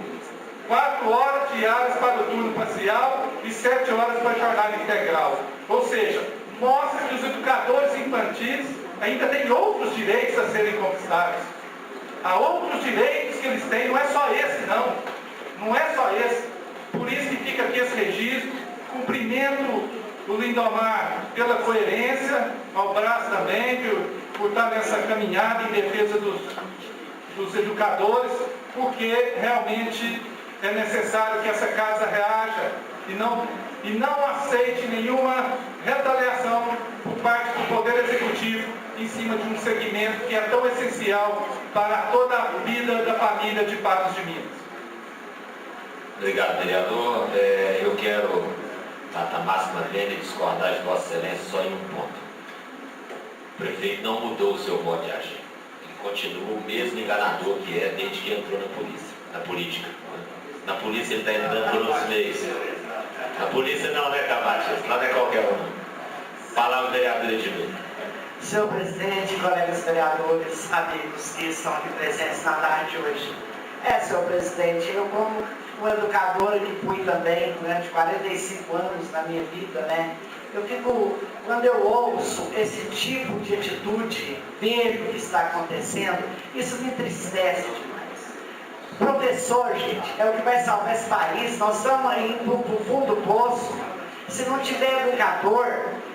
[SPEAKER 5] 4 horas diárias para o turno parcial e 7 horas para a jornada integral. Ou seja, mostra que os educadores infantis ainda têm outros direitos a serem conquistados. Há outros direitos que eles têm, não é só esse não. Não é só esse. Por isso que fica aqui esse registro. Cumprimento o Lindomar pela coerência, ao Brás também, por estar nessa caminhada em defesa dos educadores, porque realmente é necessário que essa casa reaja e não aceite nenhuma retaliação por parte do Poder Executivo em cima de um segmento que é tão essencial para toda a vida da família de Patos de Minas.
[SPEAKER 2] Obrigado, vereador. Eu quero, na máxima vênia, discordar de Vossa Excelência só em um ponto. O prefeito não mudou o seu modo de agir. Ele continua o mesmo enganador que é desde que entrou na política. Na polícia ele está entrando por uns meses. A polícia não é Camacho, lá não é qualquer um. Palavra vereador Edmilson.
[SPEAKER 1] Senhor presidente, colegas vereadores, amigos que estão aqui presentes na tarde de hoje. Senhor presidente, eu como uma educadora que fui também durante 45 anos na minha vida, né? Eu fico, quando eu ouço esse tipo de atitude, vejo o que está acontecendo, isso me entristece demais. Professor, gente, é o que vai salvar esse país. Nós estamos indo para o fundo do poço. Se não tiver educador,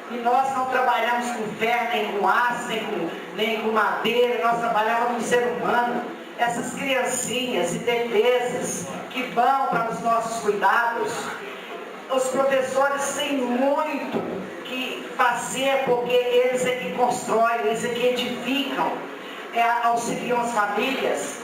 [SPEAKER 1] e nós não trabalhamos com ferro, nem com aço, nem com madeira, nós trabalhamos com ser humano. Essas criancinhas indefesas que vão para os nossos cuidados, os professores têm muito que fazer, porque eles é que constroem, eles é que edificam, auxiliam as famílias.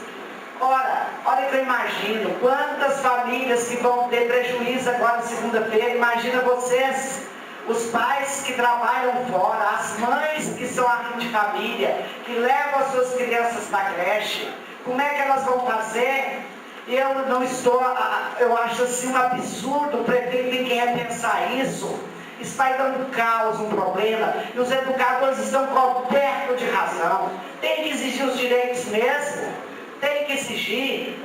[SPEAKER 1] Ora que eu imagino quantas famílias que vão ter prejuízo agora na segunda-feira. Imagina vocês, os pais que trabalham fora, as mães que são a de família, que levam as suas crianças para a creche. Como é que elas vão fazer? Eu acho assim um absurdo. O prefeito tem que repensar isso. Isso vai dando caos, um problema. E os educadores estão cobertos de razão. Tem que exigir os direitos mesmo. Tem que exigir.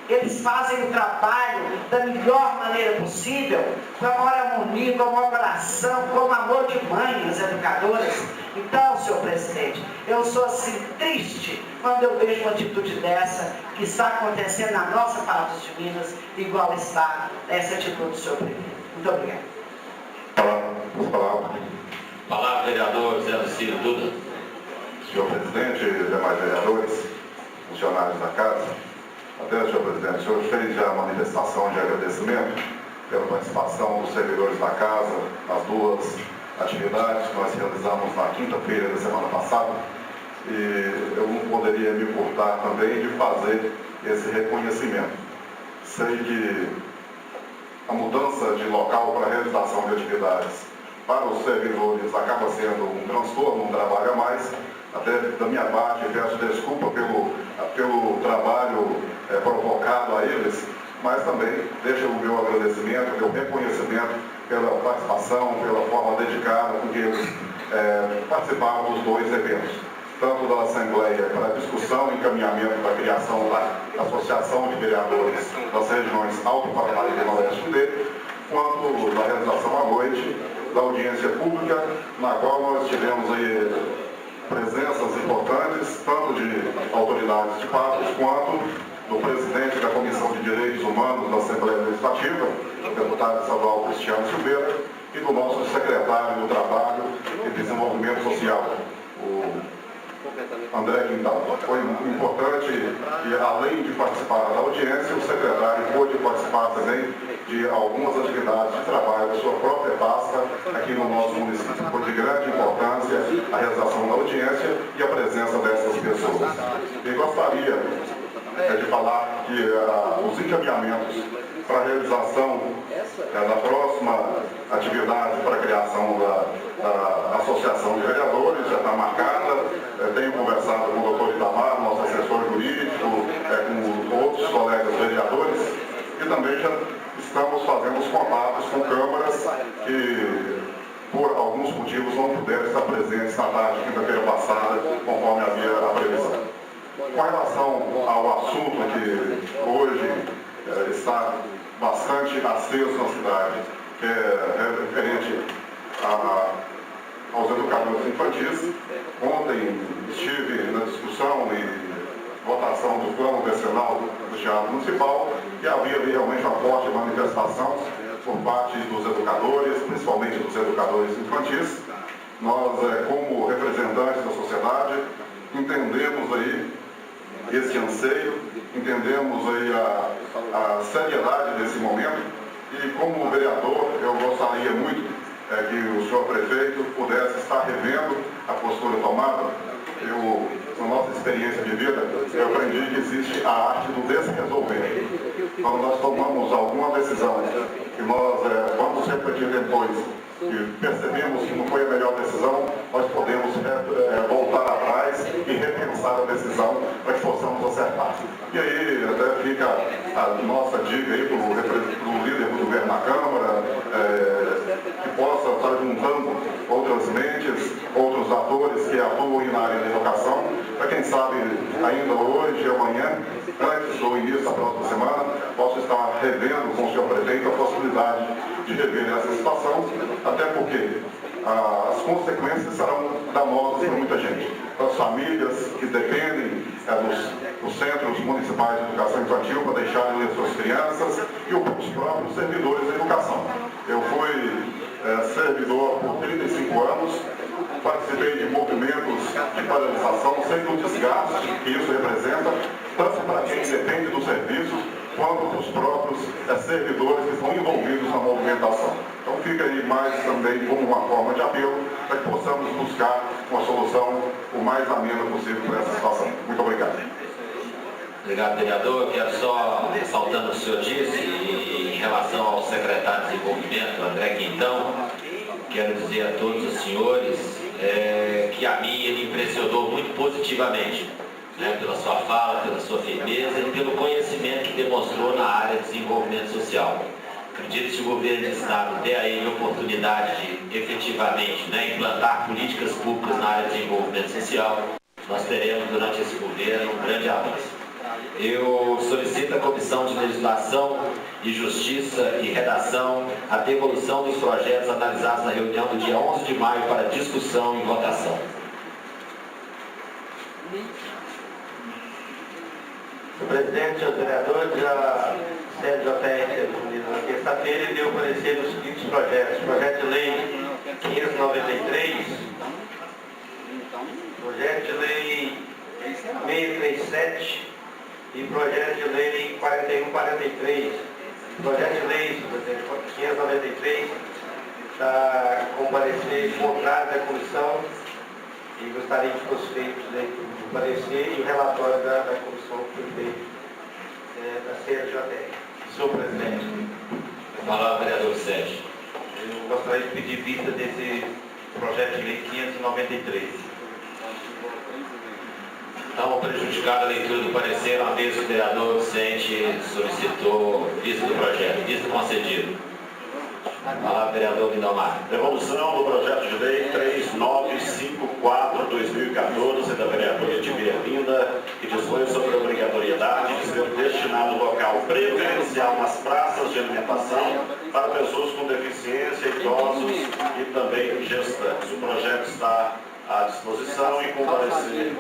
[SPEAKER 1] Eles fazem o trabalho da melhor maneira possível, com a maior harmonia, com a maior coração, com o amor de mãe, as educadoras. Então, senhor presidente, eu sou assim triste quando eu vejo uma atitude dessa que está acontecendo na nossa Patos de Minas, igual está essa atitude do senhor prefeito. Muito obrigado.
[SPEAKER 2] Palavra, vereador Zé Lucílio Duda.
[SPEAKER 6] Senhor presidente e demais vereadores, funcionários da casa, até, senhor presidente, o senhor fez já a manifestação de agradecimento pela participação dos servidores da casa nas duas atividades que nós realizamos na quinta-feira da semana passada, e eu não poderia me importar também de fazer esse reconhecimento. Sei que a mudança de local para a realização de atividades para os servidores acaba sendo um transtorno, um trabalho a mais. Até da minha parte, peço desculpa pelo trabalho provocado a eles, mas também deixo o meu agradecimento, o meu reconhecimento pela participação, pela forma dedicada com que eles participaram dos dois eventos, tanto da Assembleia para discussão e encaminhamento para a criação da Associação de Vereadores das regiões Alto Paranaíba e Noroeste dele, quanto da realização à noite da audiência pública, na qual nós tivemos aí presenças importantes, tanto de autoridades de Patos, quanto do presidente da Comissão de Direitos Humanos da Assembleia Legislativa, o deputado estadual Cristiano Silveira, e do nosso secretário do Trabalho e Desenvolvimento Social, o André Quintal. Foi importante e, além de participar da audiência, o secretário pôde participar também de algumas atividades de trabalho da sua própria pasta aqui no nosso município. Foi de grande importância a realização da audiência e a presença dessas pessoas. E gostaria de falar que os encaminhamentos para a realização da próxima atividade para a criação da Associação de Vereadores já está marcada. Tenho conversado com o doutor Itamar, nosso assessor jurídico, com outros colegas vereadores, e também já estamos fazendo os contatos com câmaras que, por alguns motivos, não puderam estar presentes na tarde de quinta-feira passada, conforme havia a previsão. Com relação ao assunto que hoje está bastante aceso na cidade, que é referente aos educadores infantis, ontem estive na discussão e votação do plano decenal do Teatro Municipal, e havia realmente uma forte manifestação por parte dos educadores, principalmente dos educadores infantis. Nós, como representantes da sociedade, entendemos aí esse anseio, entendemos aí a seriedade desse momento, e como vereador eu gostaria muito que o senhor prefeito pudesse estar revendo a postura tomada. Na nossa experiência de vida, eu aprendi que existe a arte do desresolver. quando nós tomamos alguma decisão que nós vamos refletir depois e percebemos que não foi a melhor decisão, nós podemos voltar atrás e repensar a decisão para que possamos acertar. E aí até fica a nossa dica aí para o líder do governo na Câmara, que possa estar juntando outras mentes, outros atores que atuam na área da educação, para quem sabe ainda hoje, amanhã, antes do início da próxima semana, possa estar revendo com o senhor prefeito a possibilidade de rever essa situação, até porque as consequências serão danosas para muita gente. Para as famílias que dependem dos centros municipais de educação infantil para deixarem ler suas crianças e os próprios servidores da educação. Eu fui servidor por 35 anos, participei de movimentos de paralisação, sei do desgaste que isso representa, tanto para quem depende do serviço, quanto para os próprios servidores que estão envolvidos na movimentação. Então fica aí mais também como uma forma de apelo para que possamos buscar uma solução o mais amena possível para essa situação. Muito obrigado.
[SPEAKER 2] Obrigado, vereador. Quero só, ressaltando o que o senhor disse, em relação ao secretário de Desenvolvimento, André Quintão, quero dizer a todos os senhores que a mim ele impressionou muito positivamente, pela sua fala, pela sua firmeza e pelo conhecimento que demonstrou na área de desenvolvimento social. Acredito que se o governo do Estado der a ele a oportunidade de efetivamente implantar políticas públicas na área de desenvolvimento social, nós teremos durante esse governo um grande avanço. Eu solicito à Comissão de Legislação e Justiça e Redação a devolução dos projetos analisados na reunião do dia 11 de maio para discussão e votação.
[SPEAKER 4] Senhor presidente, senhor vereador, a CNJR, na terça-feira, ele deu parecer nos seguintes projetos. Projeto de Lei 593, Projeto de Lei 637 e Projeto de Lei 4143. Projeto de Lei, senhor presidente, 593, está com parecer contrário da comissão e gostaria que fosse feito o parecer e o relatório da comissão que foi feito da CNJR. Senhor presidente.
[SPEAKER 2] Fala, vereador Sérgio.
[SPEAKER 4] Eu gostaria de pedir vista desse projeto de lei 593.
[SPEAKER 2] Então, prejudicada a leitura do parecer, uma vez que o vereador Vicente solicitou vista do projeto. Vista concedido. Fala, vereador Lindomar.
[SPEAKER 3] Devolução do projeto de lei 3954/2014 da vereadora de Berlinda, que dispõe sobre a obrigatoriedade de ser destinado local preferencial nas praças de alimentação para pessoas com deficiência, idosos e também gestantes. O projeto está à disposição e com parecer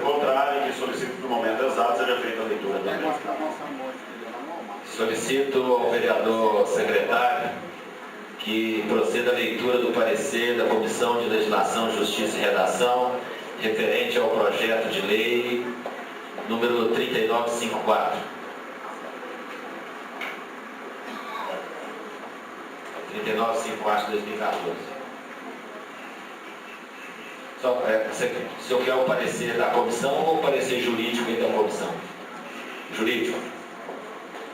[SPEAKER 3] contrário, que solicito que no momento exato seja feita a leitura também.
[SPEAKER 2] Solicito ao vereador secretário que proceda a leitura do parecer da Comissão de Legislação, Justiça e Redação referente ao projeto de lei número 3954. 3954/2014. O senhor quer o parecer da comissão ou o parecer jurídico da comissão? Jurídico.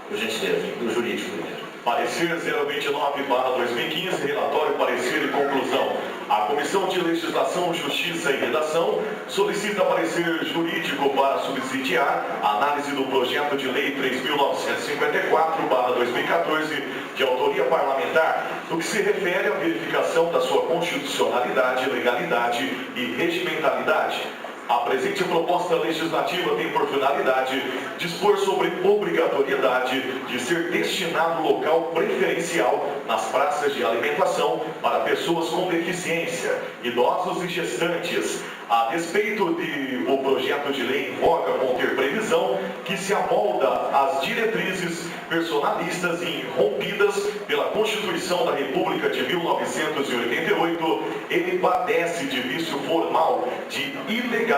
[SPEAKER 2] Por gentileza, do jurídico primeiro.
[SPEAKER 3] Parecer 029/2015, relatório, parecer e conclusão. A Comissão de Legislação, Justiça e Redação solicita parecer jurídico para subsidiar a análise do projeto de lei 3.954/2014, de autoria parlamentar, no que se refere à verificação da sua constitucionalidade, legalidade e regimentalidade. A presente proposta legislativa tem por finalidade dispor sobre obrigatoriedade de ser destinado local preferencial nas praças de alimentação para pessoas com deficiência, idosos e gestantes, a despeito de o projeto de lei em voga conter previsão que se amolda às diretrizes personalistas e irrompidas pela Constituição da República de 1988, ele padece de vício formal de ilegalidade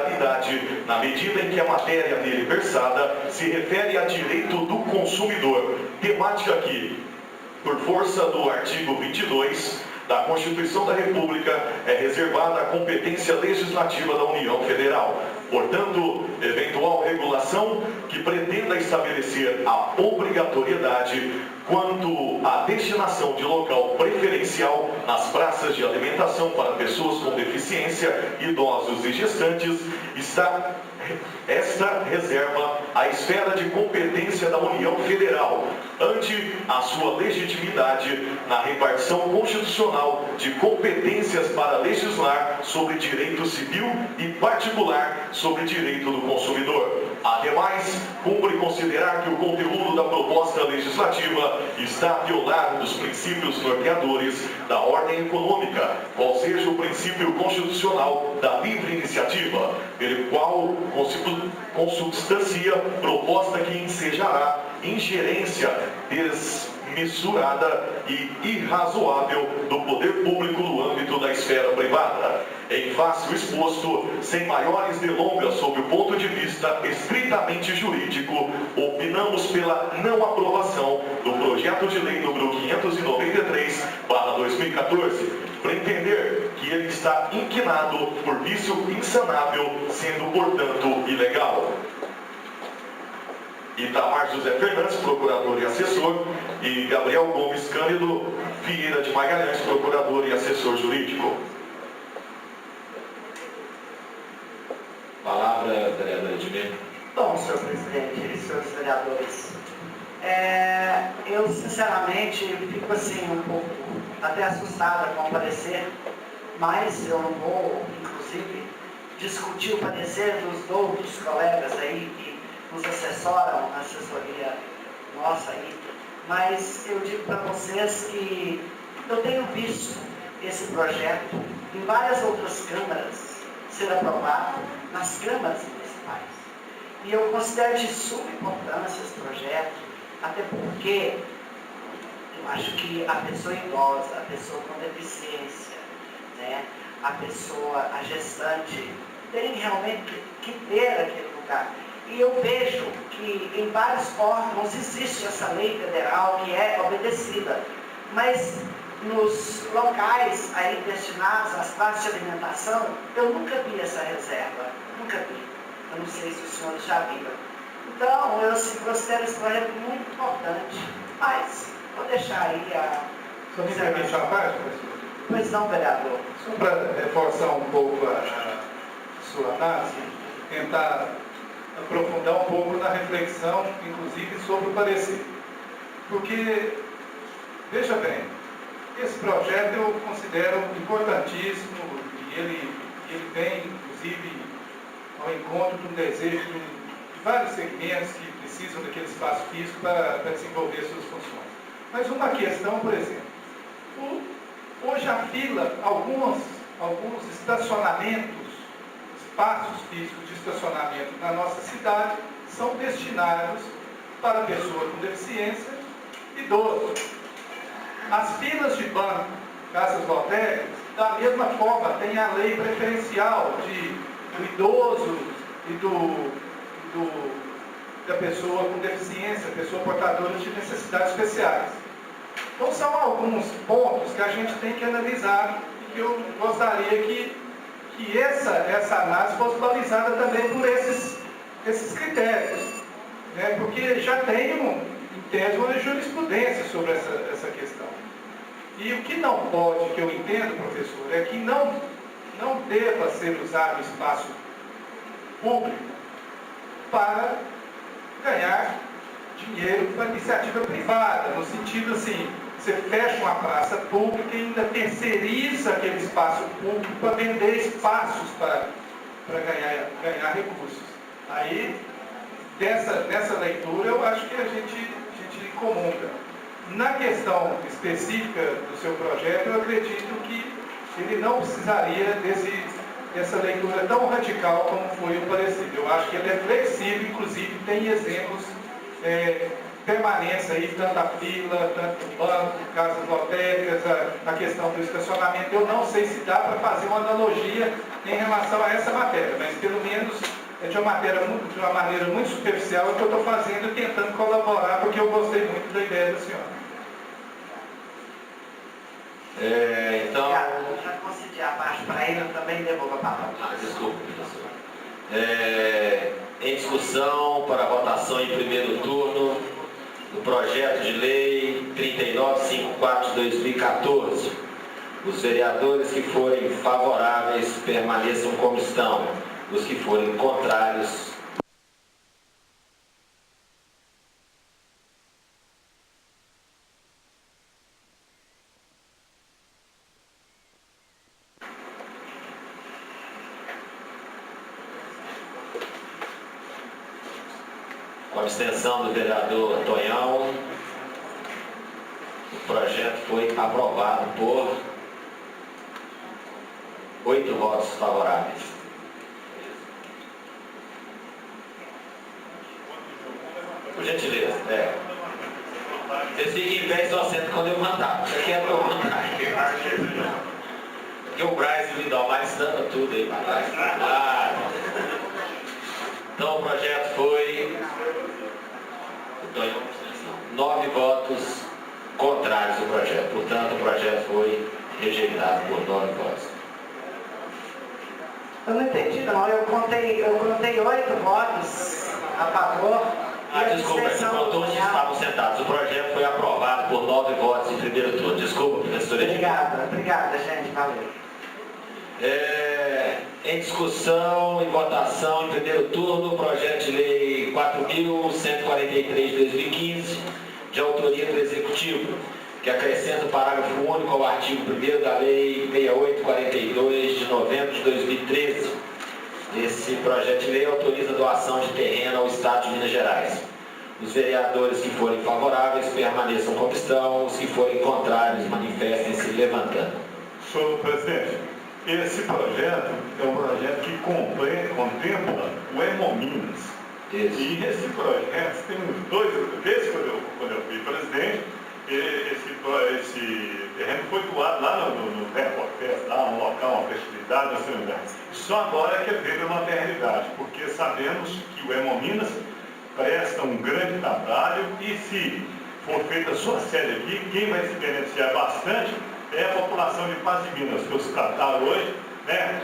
[SPEAKER 3] na medida em que a matéria nele versada se refere a direito do consumidor, temática que, por força do artigo 22 da Constituição da República, é reservada à competência legislativa da União Federal. Portanto, eventual regulação que pretenda estabelecer a obrigatoriedade quanto à destinação de local preferencial nas praças de alimentação para pessoas com deficiência, idosos e gestantes, esta reserva a esfera de competência da União Federal, ante a sua legitimidade na repartição constitucional de competências para legislar sobre direito civil e particular sobre direito do consumidor. Ademais, cumpre considerar que o conteúdo da proposta legislativa está a violar um dos princípios norteadores da ordem econômica, qual seja o princípio constitucional da livre iniciativa, pelo qual consubstancia proposta que ensejará ingerência desmesurada e irrazoável do poder público no âmbito da esfera privada. Em face do exposto, sem maiores delongas sob o ponto de vista estritamente jurídico, opinamos pela não aprovação do projeto de lei número 593/2014, por entender que ele está inquinado por vício insanável, sendo, portanto, ilegal. Itamar José Fernandes, procurador e assessor, e Gabriel Gomes Cândido Vieira de Magalhães, procurador e assessor jurídico.
[SPEAKER 2] Palavra, vereador Edmir.
[SPEAKER 1] Bom, senhor presidente e senhores vereadores, eu sinceramente fico assim um pouco até assustada com o parecer, mas eu não vou, inclusive, discutir o parecer dos outros colegas aí que nos assessoram na assessoria nossa aí, mas eu digo para vocês que eu tenho visto esse projeto em várias outras câmaras ser aprovado nas câmaras municipais. E eu considero de suma importância esse projeto, até porque eu acho que a pessoa idosa, a pessoa com deficiência, né, a gestante, tem realmente que ter aquele lugar. E eu vejo que em vários órgãos existe essa lei federal que é obedecida, mas nos locais aí destinados às praças de alimentação, eu nunca vi essa reserva, nunca vi. Eu não sei se os senhores já viram. Então, eu considero esse projeto muito importante, mas vou deixar aí a...
[SPEAKER 5] Só me permite uma parte, professor?
[SPEAKER 1] Pois não, vereador.
[SPEAKER 5] Só para reforçar um pouco a sua análise, tentar aprofundar um pouco na reflexão, inclusive, sobre o parecer. Porque, veja bem, esse projeto eu considero importantíssimo e ele vem, inclusive, ao encontro do desejo de vários segmentos que precisam daquele espaço físico para desenvolver suas funções. Mas uma questão, por exemplo, hoje a fila, alguns estacionamentos, espaços físicos de estacionamento na nossa cidade são destinados para pessoa com deficiência e idoso. As filas de banco, casas lotéricas, da mesma forma, tem a lei preferencial do idoso e da pessoa com deficiência, pessoa portadora de necessidades especiais. Então, são alguns pontos que a gente tem que analisar e que eu gostaria que essa análise fosse balizada também por esses critérios, né? Porque já tem, em tese, uma jurisprudência sobre essa questão. E o que não pode, que eu entendo, professor, é que não deva ser usado o espaço público para ganhar dinheiro para iniciativa privada, no sentido assim, você fecha uma praça pública e ainda terceiriza aquele espaço público para vender espaços para ganhar recursos. Aí, dessa leitura, eu acho que a gente comunga. Na questão específica do seu projeto, eu acredito que ele não precisaria dessa leitura tão radical como foi o parecer. Eu acho que ele é flexível, inclusive tem exemplos permanentes aí, tanto a fila, tanto o banco, casas lotéricas, a questão do estacionamento. Eu não sei se dá para fazer uma analogia em relação a essa matéria, mas pelo menos de uma maneira muito superficial é o que eu estou fazendo, tentando colaborar, porque eu gostei muito da ideia da senhora.
[SPEAKER 2] Então...
[SPEAKER 1] Eu já concedi a parte para ele, eu também devolvo a palavra.
[SPEAKER 2] Desculpa, professor. Em discussão para votação em primeiro turno o projeto de lei 3954 de 2014. Os vereadores que forem favoráveis permaneçam como estão. Os que forem contrários com a abstenção do vereador Tonhão, o projeto foi aprovado por 8 votos favoráveis. Por gentileza, vocês fiquem em pé e só sentam quando eu mandar. Isso aqui é para eu mandar. Porque o Braz e o Lindomar estão tudo aí para trás. Então o projeto foi 9 votos contrários ao projeto. Portanto, o projeto foi rejeitado por 9 votos.
[SPEAKER 1] Eu não entendi não, eu contei 8 votos a favor.
[SPEAKER 2] Desculpa, você contou onde estavam sentados. O projeto foi aprovado por 9 votos em primeiro turno. Desculpa, professora.
[SPEAKER 1] Obrigada, gente, valeu.
[SPEAKER 2] Em discussão e votação em primeiro turno, o projeto de lei 4.143 de 2015, de autoria do Executivo, que acrescenta o parágrafo único ao artigo 1º da Lei 6842 de novembro de 2013. Esse projeto de lei autoriza a doação de terreno ao Estado de Minas Gerais. Os vereadores que forem favoráveis permaneçam como estão, os que forem contrários manifestem-se levantando.
[SPEAKER 7] Senhor presidente, esse projeto é um projeto que contempla o Hemominas.
[SPEAKER 2] Isso.
[SPEAKER 7] E esse projeto tem uns 2, desde quando eu fui presidente, esse terreno foi doado lá no Terrapofest, lá um local, uma festividade, não sei onde. Só agora é que veio a maternidade, porque sabemos que o Hemominas presta um grande trabalho e se for feita a sua sede aqui, quem vai se beneficiar bastante é a população de Paz de Minas, que os trataram hoje, né,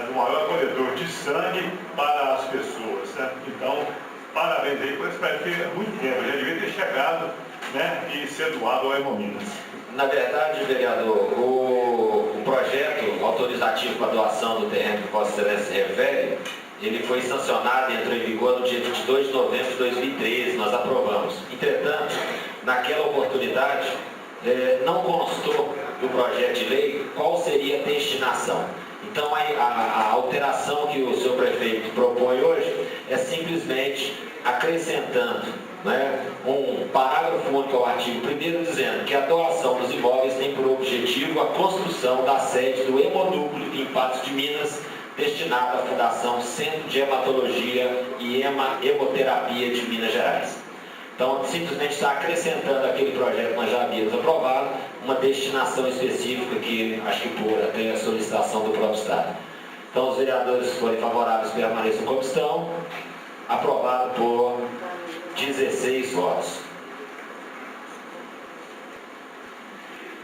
[SPEAKER 7] do maior colhedor de sangue para as pessoas. Né? Então, parabéns aí, eu espero que muito tempo, já devia ter chegado, né, e ser doado ao Hemominas.
[SPEAKER 2] Na verdade, vereador, o projeto autorizativo para a doação do terreno que Vossa Excelência refere, ele foi sancionado e entrou em vigor no dia 22 de novembro de 2013, nós aprovamos. Entretanto, naquela oportunidade, não constou do projeto de lei qual seria a destinação. Então, a alteração que o senhor prefeito propõe hoje é simplesmente acrescentando, né, um parágrafo único ao artigo 1º, dizendo que a doação dos imóveis tem por objetivo a construção da sede do Hemonúcleo em Patos de Minas, destinada à Fundação Centro de Hematologia e Hemoterapia de Minas Gerais. Então, simplesmente está acrescentando aquele projeto que nós já havíamos aprovado, uma destinação específica que, acho que por até a solicitação do próprio Estado. Então, os vereadores que forem favoráveis permaneçam como estão. Aprovado por 16 votos.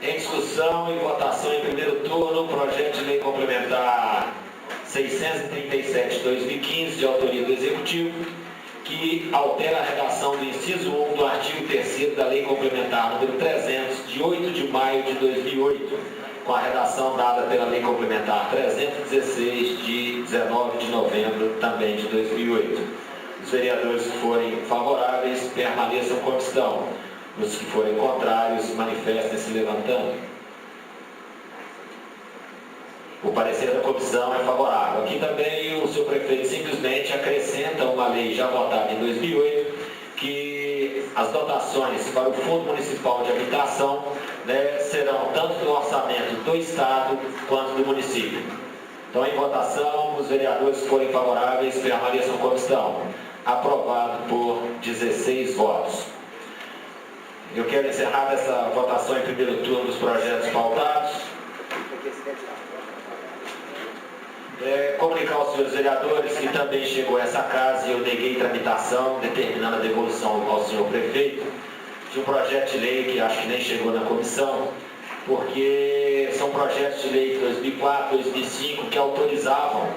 [SPEAKER 2] Em discussão e votação em primeiro turno, o projeto de lei complementar 637 de 2015, de autoria do Executivo, que altera a redação do inciso 1 do artigo 3º da Lei Complementar número 300, de 8 de maio de 2008, com a redação dada pela Lei Complementar 316, de 19 de novembro, também de 2008. Os vereadores que forem favoráveis permaneçam como estão. Os que forem contrários manifestem-se levantando. O parecer da comissão é favorável. Aqui também o senhor prefeito simplesmente acrescenta uma lei já votada em 2008, que as dotações para o Fundo Municipal de Habitação, né, serão tanto do orçamento do Estado quanto do município. Então, em votação, os vereadores que forem favoráveis permaneçam como estão. Aprovado por 16 votos. Eu quero encerrar essa votação em primeiro turno dos projetos pautados. Comunicar aos senhores vereadores que também chegou a essa casa e eu neguei tramitação, determinando a devolução ao senhor prefeito de um projeto de lei que acho que nem chegou na comissão, porque são projetos de lei de 2004, 2005 que autorizavam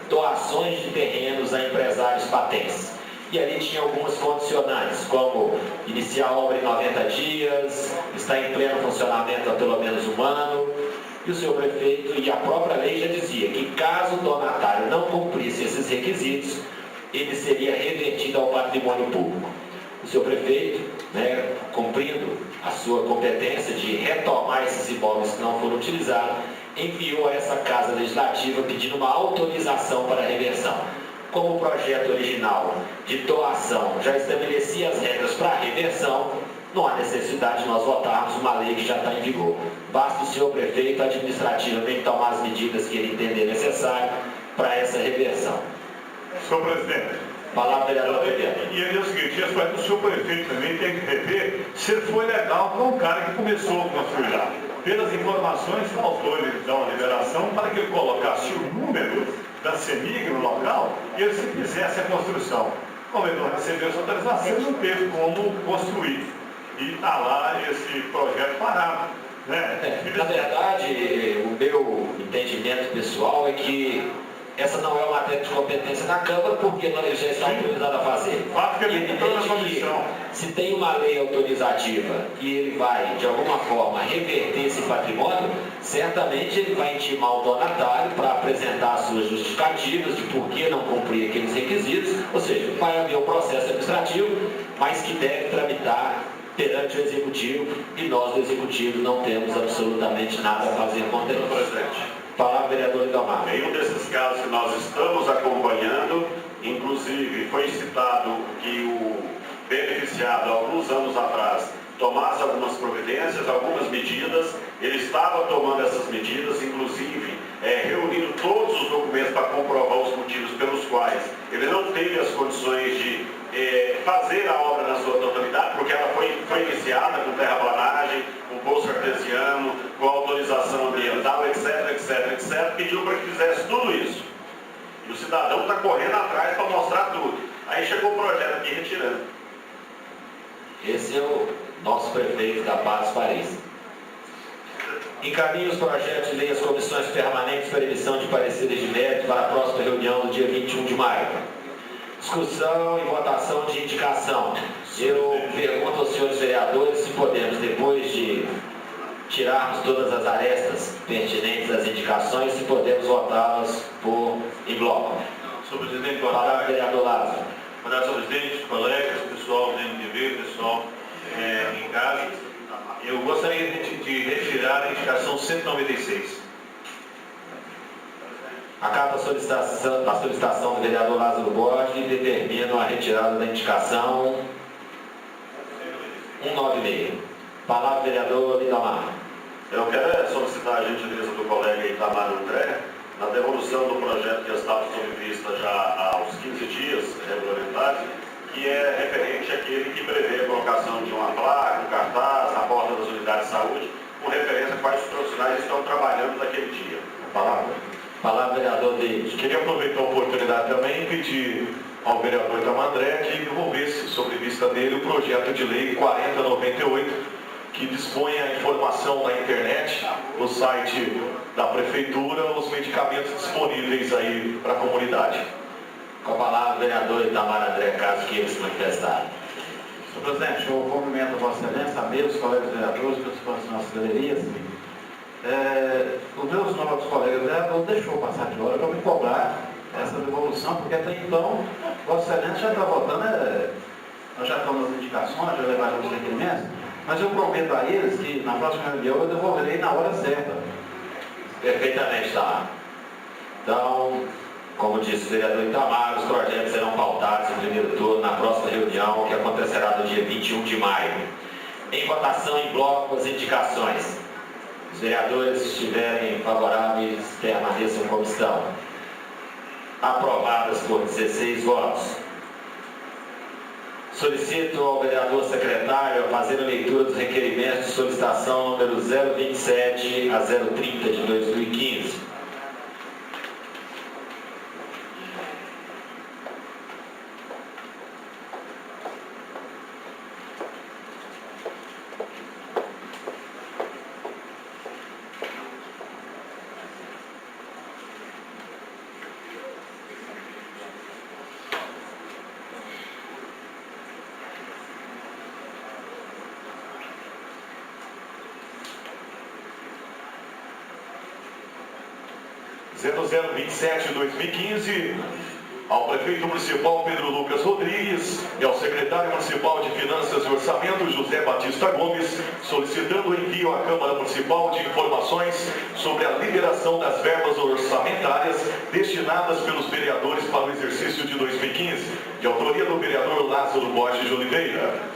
[SPEAKER 2] doações de terrenos a empresários patentes. E ali tinha algumas condicionantes, como iniciar a obra em 90 dias, estar em pleno funcionamento há pelo menos um ano. E o senhor prefeito e a própria lei já dizia que caso o donatário não cumprisse esses requisitos, ele seria revertido ao patrimônio público. O senhor prefeito, cumprindo a sua competência de retomar esses imóveis que não foram utilizados, enviou a essa Casa Legislativa pedindo uma autorização para a reversão. Como o projeto original de doação já estabelecia as regras para a reversão, não há necessidade de nós votarmos uma lei que já está em vigor. Basta o senhor prefeito administrativamente tomar as medidas que ele entender necessário para essa reversão.
[SPEAKER 7] Senhor presidente.
[SPEAKER 2] Palavra, vereador Pedro.
[SPEAKER 7] E é o seguinte, o senhor prefeito também tem que rever se foi legal com o cara que começou a construir lá. Pelas informações, faltou ele dar uma liberação para que ele colocasse o número da CEMIG no local e ele se fizesse a construção. Como ele não recebeu essa autorização, ele não teve como construir. E está lá esse projeto parado.
[SPEAKER 2] Na verdade, o meu entendimento pessoal é que essa não é uma matéria de competência da Câmara, porque ele já está autorizado a fazer.
[SPEAKER 7] E ele entende que
[SPEAKER 2] se tem uma lei autorizativa e ele vai, de alguma forma, reverter esse patrimônio, certamente ele vai intimar o donatário para apresentar as suas justificativas de por que não cumprir aqueles requisitos, ou seja, vai haver um processo administrativo, mas que deve tramitar perante o Executivo, e nós do Executivo não temos absolutamente nada a fazer contra ele.
[SPEAKER 3] Presidente.
[SPEAKER 2] Palavra, vereador Lindomar.
[SPEAKER 3] Em um desses casos que nós estamos acompanhando, inclusive foi citado que o beneficiado, alguns anos atrás, tomasse algumas providências, algumas medidas, ele estava tomando essas medidas, inclusive reunindo todos os documentos para comprovar os motivos pelos quais ele não teve as condições de fazer a obra na sua totalidade, porque ela foi iniciada com terraplanagem, com poço artesiano, com autorização ambiental, etc, pediu para que fizesse tudo isso. E o cidadão está correndo atrás para mostrar tudo. Aí chegou o projeto aqui retirando.
[SPEAKER 2] Esse é o nosso prefeito da Paz Paris. Encaminhe os projetos de lei às comissões permanentes para emissão de pareceres de mérito para a próxima reunião do dia 21 de maio. Discussão e votação de indicação. Eu pergunto aos senhores vereadores se podemos, depois de tirarmos todas as arestas pertinentes às indicações, se podemos votá-las em bloco.
[SPEAKER 8] Senhor presidente, boa tarde.
[SPEAKER 2] Palavra, vereador Lázaro.
[SPEAKER 8] Boa tarde, senhor presidente, colegas, pessoal do MDB, pessoal em casa. Eu gostaria de retirar a indicação 196.
[SPEAKER 2] Acata a solicitação do vereador Lázaro Borges e determina a retirada da indicação 196. Palavra, vereador Lindomar.
[SPEAKER 3] Eu quero solicitar a gentileza do colega Itamar André, na devolução do projeto que estava sob vista já há uns 15 dias regulamentares, que é referente àquele que prevê a colocação de uma placa, um cartaz na porta das unidades de saúde, com referência a quais os profissionais estão trabalhando naquele dia.
[SPEAKER 2] Palavra, vereador David.
[SPEAKER 7] Queria aproveitar a oportunidade também e pedir ao vereador Itamar André que devolvesse sobre vista dele o projeto de lei 4098, que dispõe a informação na internet, no site da Prefeitura, os medicamentos disponíveis aí para a comunidade.
[SPEAKER 2] Com a palavra, vereador Itamar André, caso que eles se manifestarem.
[SPEAKER 9] Senhor presidente, eu cumprimento a Vossa Excelência, a meus colegas vereadores, participantes das nossas galerias. Os meus novos colegas vereadores deixou passar de hora para me cobrar essa devolução, porque até então, Vossa Excelência já está votando, nós já estamos nas indicações, já levaram os requerimentos, mas eu prometo a eles que na próxima reunião eu devolverei na hora certa.
[SPEAKER 2] Perfeitamente, Itamar. Então, como disse o vereador Itamar, os projetos serão pautados em primeiro turno na próxima reunião, que acontecerá no dia 21 de maio. Em votação em bloco, as indicações. Os vereadores, se estiverem favoráveis, permaneçam em comissão. Aprovadas por 16 votos. Solicito ao vereador secretário a fazer a leitura dos requerimentos de solicitação número 027 a 030 de 2015.
[SPEAKER 3] 0027/2015, ao prefeito municipal Pedro Lucas Rodrigues e ao secretário municipal de Finanças e Orçamento José Batista Gomes, solicitando o envio à Câmara Municipal de informações sobre a liberação das verbas orçamentárias destinadas pelos vereadores para o exercício de 2015, de autoria do vereador Lázaro Borges de Oliveira.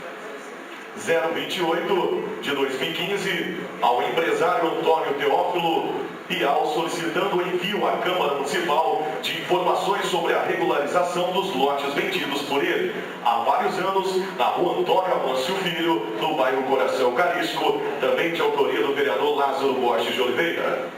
[SPEAKER 3] 028/2015, ao empresário Antônio Teófilo Pial, solicitando o envio à Câmara Municipal de informações sobre a regularização dos lotes vendidos por ele há vários anos na rua Antônio Amâncio Filho, no bairro Coração Eucarístico, também de autoria do vereador Lázaro Borges de Oliveira.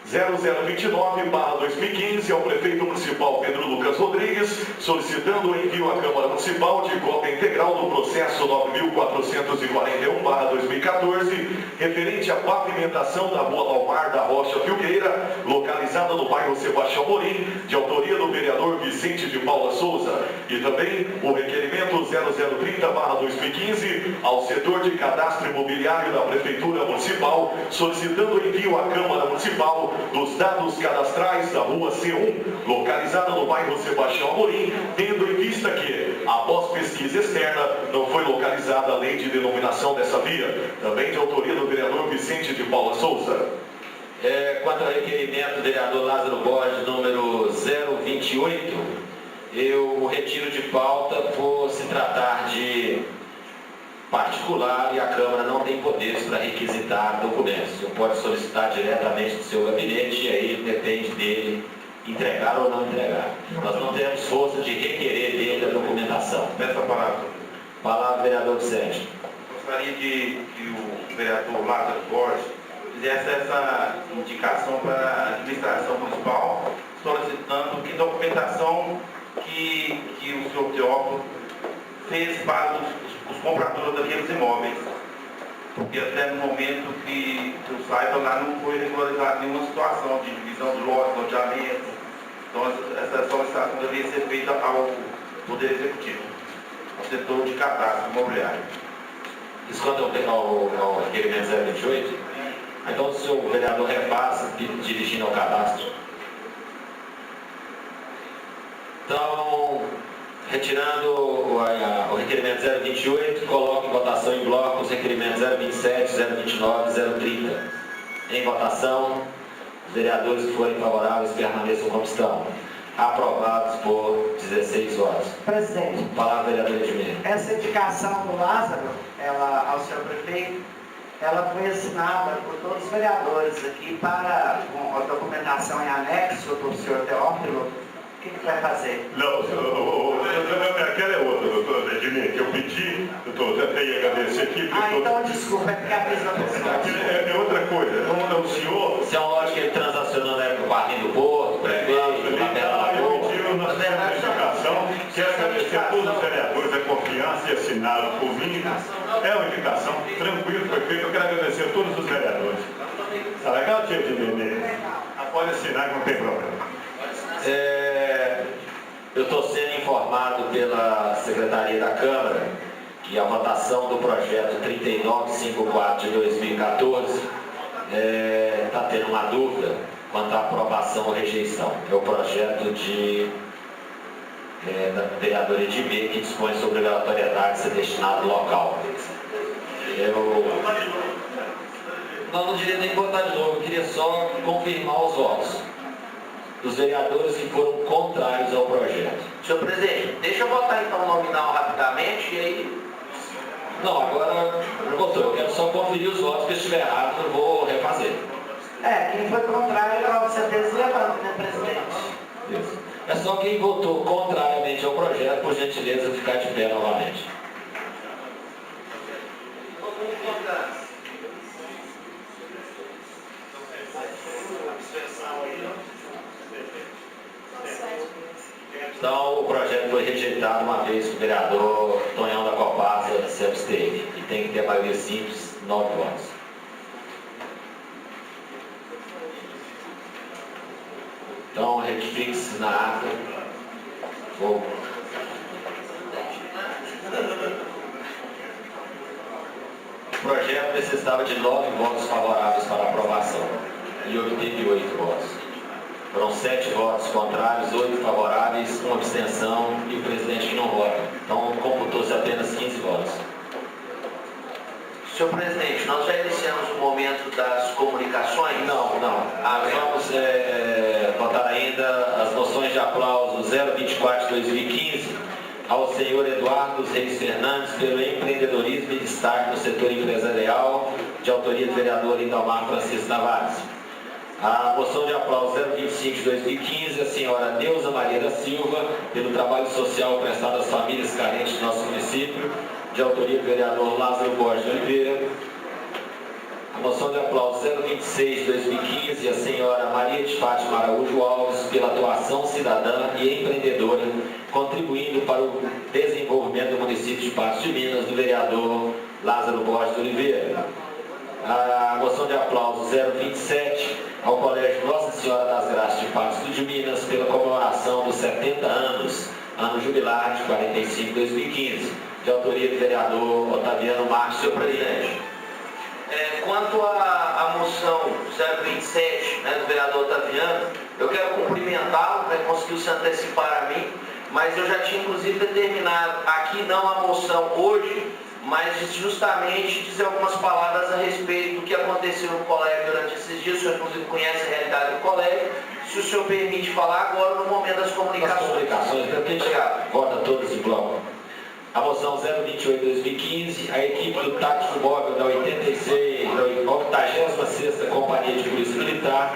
[SPEAKER 3] 0029/2015, ao prefeito municipal Pedro Lucas Rodrigues, solicitando o envio à Câmara Municipal de cópia integral do processo 9441/2014, referente à pavimentação da rua Laumar da Rocha Filgueira, localizada no bairro Sebastião Morim, de autoria do vereador Vicente de Paula Souza, e também o requerimento 0030/2015, ao setor de cadastro imobiliário da Prefeitura Municipal, solicitando o envio à Câmara Municipal dos dados cadastrais da rua C1, localizada no bairro Sebastião Amorim, tendo em vista que, após pesquisa externa, não foi localizada a lei de denominação dessa via, também de autoria do vereador Vicente de Paula Souza.
[SPEAKER 2] Quanto ao requerimento do vereador Lázaro Borges, número 028, eu retiro de pauta por se tratar de particular e a Câmara não tem poderes para requisitar documentos. Você pode solicitar diretamente do seu gabinete e aí depende dele entregar ou não entregar. Nós não temos força de requerer dele a documentação.
[SPEAKER 4] Peço a palavra.
[SPEAKER 2] Palavra, vereador Vicente.
[SPEAKER 4] Gostaria que o vereador Lázaro Borges fizesse essa indicação para a administração municipal, solicitando que documentação que o senhor Teófilo fez para os compradores daqueles imóveis. Porque até no momento que eu saiba, lá não foi regularizada nenhuma situação de divisão de lotes, loteamento. Então essa solicitação deveria ser feita ao Poder Executivo, ao setor de cadastro imobiliário.
[SPEAKER 2] Isso quanto ao requerimento 028? Então o senhor vereador repassa dirigindo ao cadastro. Então, retirando o requerimento 028, coloco em votação em bloco os requerimentos 027, 029 e 030. Em votação, os vereadores que forem favoráveis permaneçam como estão. Aprovados por 16 votos.
[SPEAKER 1] Presidente.
[SPEAKER 2] Palavra, vereador Edmir.
[SPEAKER 1] Essa indicação do Lázaro, ao senhor prefeito, ela foi assinada por todos os vereadores aqui para a documentação em anexo do senhor Teófilo. O que vai fazer?
[SPEAKER 7] Não, aquela é outra, doutor Edmir, que eu pedi, eu tentei agradecer aqui.
[SPEAKER 1] Então desculpa, é porque a mesma pessoa.
[SPEAKER 7] É outra coisa, como é o senhor.
[SPEAKER 2] Se é um lote que ele transacionou na época do Parquinho do Porto, prefeito, na Bela Lagoa.
[SPEAKER 7] Eu pedi uma indicação, quero agradecer a todos os vereadores a confiança e assinaram por mim. É uma indicação, tranquilo, prefeito, eu quero agradecer a todos os vereadores. Tá legal, tia Edmir? Pode assinar que não tem problema.
[SPEAKER 2] Eu estou sendo informado pela Secretaria da Câmara que a votação do projeto 3954 de 2014 está tendo uma dúvida quanto à aprovação ou rejeição. É o projeto da vereadora Edmir, que dispõe sobre a obrigatoriedade de ser destinado ao local. Não diria nem votar de novo, eu queria só confirmar os votos dos vereadores que foram contrários ao projeto.
[SPEAKER 4] Senhor presidente, deixa eu votar então o nominal rapidamente e aí...
[SPEAKER 2] Não, agora não votou. Eu quero só conferir os votos, porque se estiver errado eu vou refazer.
[SPEAKER 1] Quem foi contrário, com certeza levanta, né, presidente?
[SPEAKER 2] Isso. É só quem votou contrariamente ao projeto, por gentileza, ficar de pé novamente. Então, o projeto foi rejeitado uma vez que o vereador Tonhão da Copasa se absteve. E tem que ter maioria simples, 9 votos. Então, retifique-se na ata. O projeto necessitava de 9 votos favoráveis para aprovação. e obteve 8 votos. Foram 7 votos contrários, 8 favoráveis, 1 abstenção e o presidente que não vota. Então, computou-se apenas 15 votos.
[SPEAKER 4] Senhor presidente, nós já iniciamos o momento das comunicações?
[SPEAKER 2] Não. Nós vamos votar ainda as moções de aplauso 024/2015 ao senhor Eduardo Reis Fernandes pelo empreendedorismo e destaque no setor empresarial, de autoria do vereador Lindomar Francisco Tavares. A moção de aplauso 025/2015, a senhora Neuza Maria da Silva, pelo trabalho social prestado às famílias carentes do nosso município, de autoria do vereador Lázaro Borges de Oliveira. A moção de aplauso 026/2015, a senhora Maria de Fátima Araújo Alves, pela atuação cidadã e empreendedora, contribuindo para o desenvolvimento do município de Patos de Minas, do vereador Lázaro Borges de Oliveira. A moção de aplauso 027 ao Colégio Nossa Senhora das Graças de Patos de Minas, pela comemoração dos 70 anos, ano jubilar de 45/2015, de autoria do vereador Otaviano Marques.
[SPEAKER 4] Senhor presidente, quanto à moção 027, do vereador Otaviano, eu quero cumprimentá-lo, conseguiu se antecipar a mim, mas eu já tinha inclusive determinado aqui não a moção hoje, mas justamente dizer algumas palavras a respeito do que aconteceu no colégio durante esses dias. O senhor inclusive conhece a realidade do colégio. Se o senhor permite falar agora no momento das comunicações.
[SPEAKER 2] Obrigado. Vota todos em bloco. A moção 028/2015, a equipe do tático móvel da 86ª Companhia de Polícia Militar,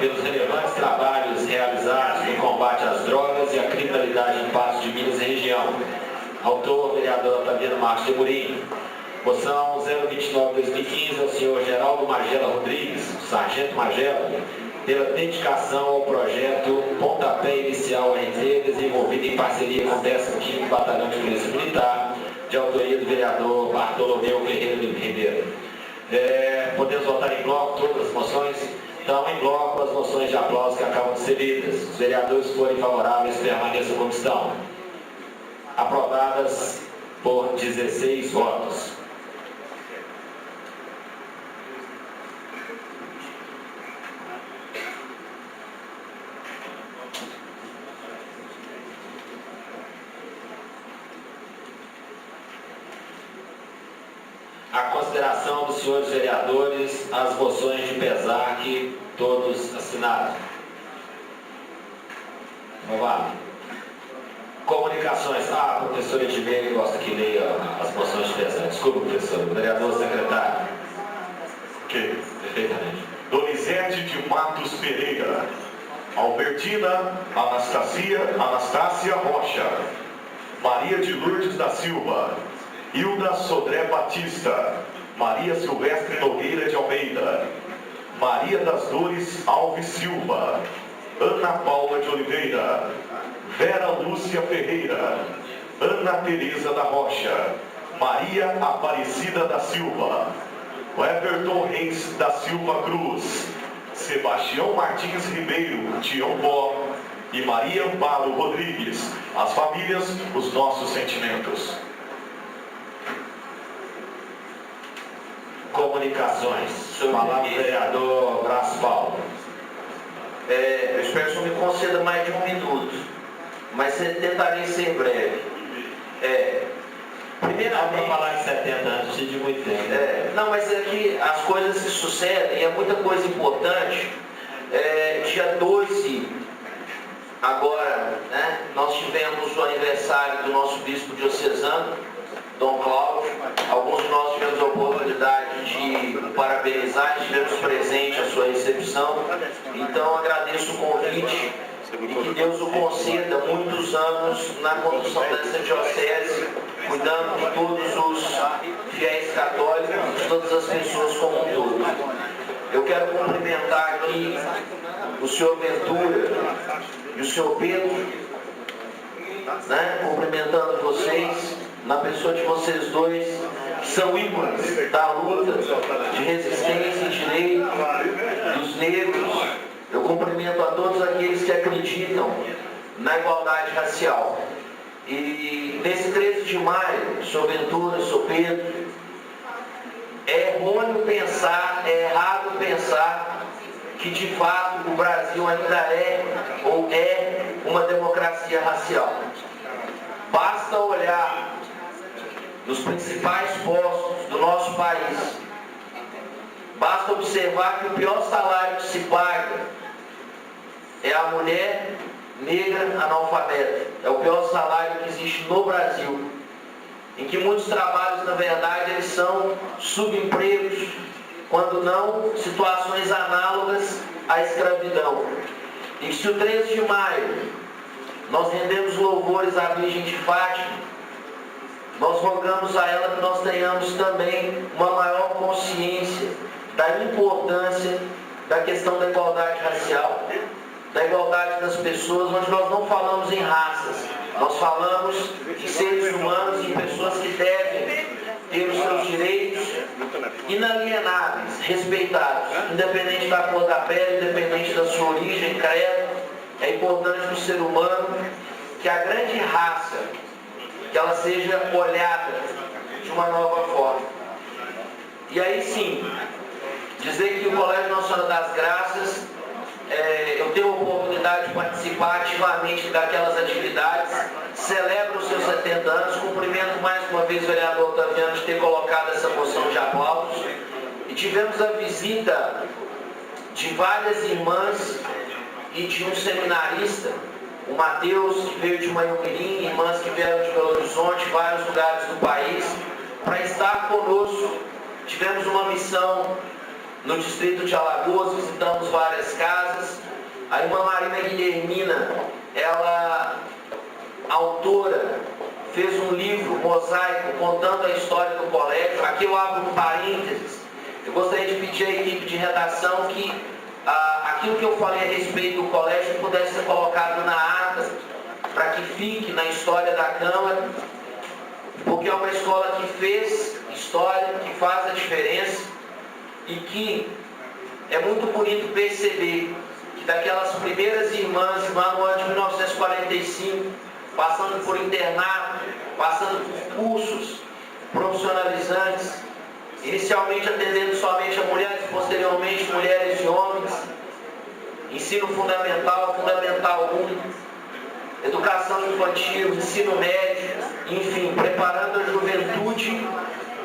[SPEAKER 2] pelos relevantes trabalhos realizados no combate às drogas e à criminalidade em Patos de Minas e região. Autor, vereador Otaviano Marques de Amorim. Moção 029/2015 ao senhor Geraldo Magela Rodrigues, sargento Magela, pela dedicação ao projeto Pontapé Inicial RT, desenvolvido em parceria com o 15º Batalhão de Polícia Militar, de autoria do vereador Bartolomeu Ferreira Ribeiro. Podemos votar em bloco todas as moções? Então, em bloco, as moções de aplauso que acabam de ser lidas. Os vereadores que forem favoráveis permaneçam como estão. Aprovadas por 16 votos. A consideração dos senhores vereadores, as moções de pesar que todos assinaram. Aprovado. Comunicações. A professora Edmeire gosta que leia as moções de pesar. Desculpa, professor. Vereador secretário.
[SPEAKER 3] Ok.
[SPEAKER 2] Perfeitamente.
[SPEAKER 3] Donizete de Matos Pereira. Albertina Anastácia Rocha. Maria de Lourdes da Silva. Hilda Sodré Batista. Maria Silvestre Nogueira de Almeida. Maria das Dores Alves Silva. Ana Paula de Oliveira. Vera Lúcia Ferreira. Ana Tereza da Rocha. Maria Aparecida da Silva. Everton Reis da Silva Cruz. Sebastião Martins Ribeiro, Tião Bó e Maria Amparo Rodrigues. As famílias, os nossos sentimentos.
[SPEAKER 2] Comunicações. Palavra do vereador Brás Paulo.
[SPEAKER 4] Eu espero que o senhor me conceda mais de 1 minuto, mas tentarei ser breve. Primeiramente,
[SPEAKER 2] para falar em 70 anos, precisa de muito tempo.
[SPEAKER 4] Não, mas é que as coisas se sucedem e é muita coisa importante. Dia 12, agora, nós tivemos o aniversário do nosso bispo diocesano, Dom Cláudio. Alguns de nós tivemos a oportunidade de o parabenizar, estivemos presentes à sua recepção. Então agradeço o convite e que Deus o conceda muitos anos na condução dessa diocese, cuidando de todos os fiéis católicos, de todas as pessoas como um todo. Eu quero cumprimentar aqui o senhor Ventura e o senhor Pedro, cumprimentando vocês, na pessoa de vocês dois, que são ícones da luta de resistência e direito dos negros. Eu cumprimento a todos aqueles que acreditam na igualdade racial. E nesse 13 de maio, senhor Ventura, senhor Pedro, é errôneo pensar, é errado pensar que de fato o Brasil ainda é ou é uma democracia racial. Basta olhar nos principais postos do nosso país, basta observar que o pior salário que se paga é a mulher negra analfabeta. É o pior salário que existe no Brasil, em que muitos trabalhos, na verdade, eles são subempregos, quando não situações análogas à escravidão. E se o 13 de maio nós rendemos louvores à Virgem de Fátima, nós rogamos a ela que nós tenhamos também uma maior consciência da importância da questão da igualdade racial, da igualdade das pessoas, onde nós não falamos em raças, nós falamos de seres humanos e pessoas que devem ter os seus direitos inalienáveis, respeitados, independente da cor da pele, independente da sua origem, credo. É importante para o ser humano que a grande raça, que ela seja olhada de uma nova forma. E aí sim, dizer que o Colégio Nossa Senhora das Graças, eu tenho a oportunidade de participar ativamente daquelas atividades, celebro os seus 70 anos, cumprimento mais uma vez o vereador Otaviano de ter colocado essa moção de aplausos, e tivemos a visita de várias irmãs e de um seminarista, o Mateus, que veio de Manhumirim, irmãs que vieram de Belo Horizonte, vários lugares do país, para estar conosco. Tivemos uma missão no distrito de Alagoas, visitamos várias casas. A irmã Marina Guilhermina, ela, autora, fez um livro, mosaico, contando a história do colégio. Aqui eu abro um parênteses. Eu gostaria de pedir à equipe de redação que aquilo que eu falei a respeito do colégio pudesse ser colocado na ata, para que fique na história da Câmara, porque é uma escola que fez história, que faz a diferença, e que é muito bonito perceber que daquelas primeiras irmãs lá no ano de 1945, passando por internato, passando por cursos profissionalizantes, inicialmente atendendo somente a mulheres, posteriormente mulheres e homens, ensino fundamental, fundamental 1, educação infantil, ensino médio, enfim, preparando a juventude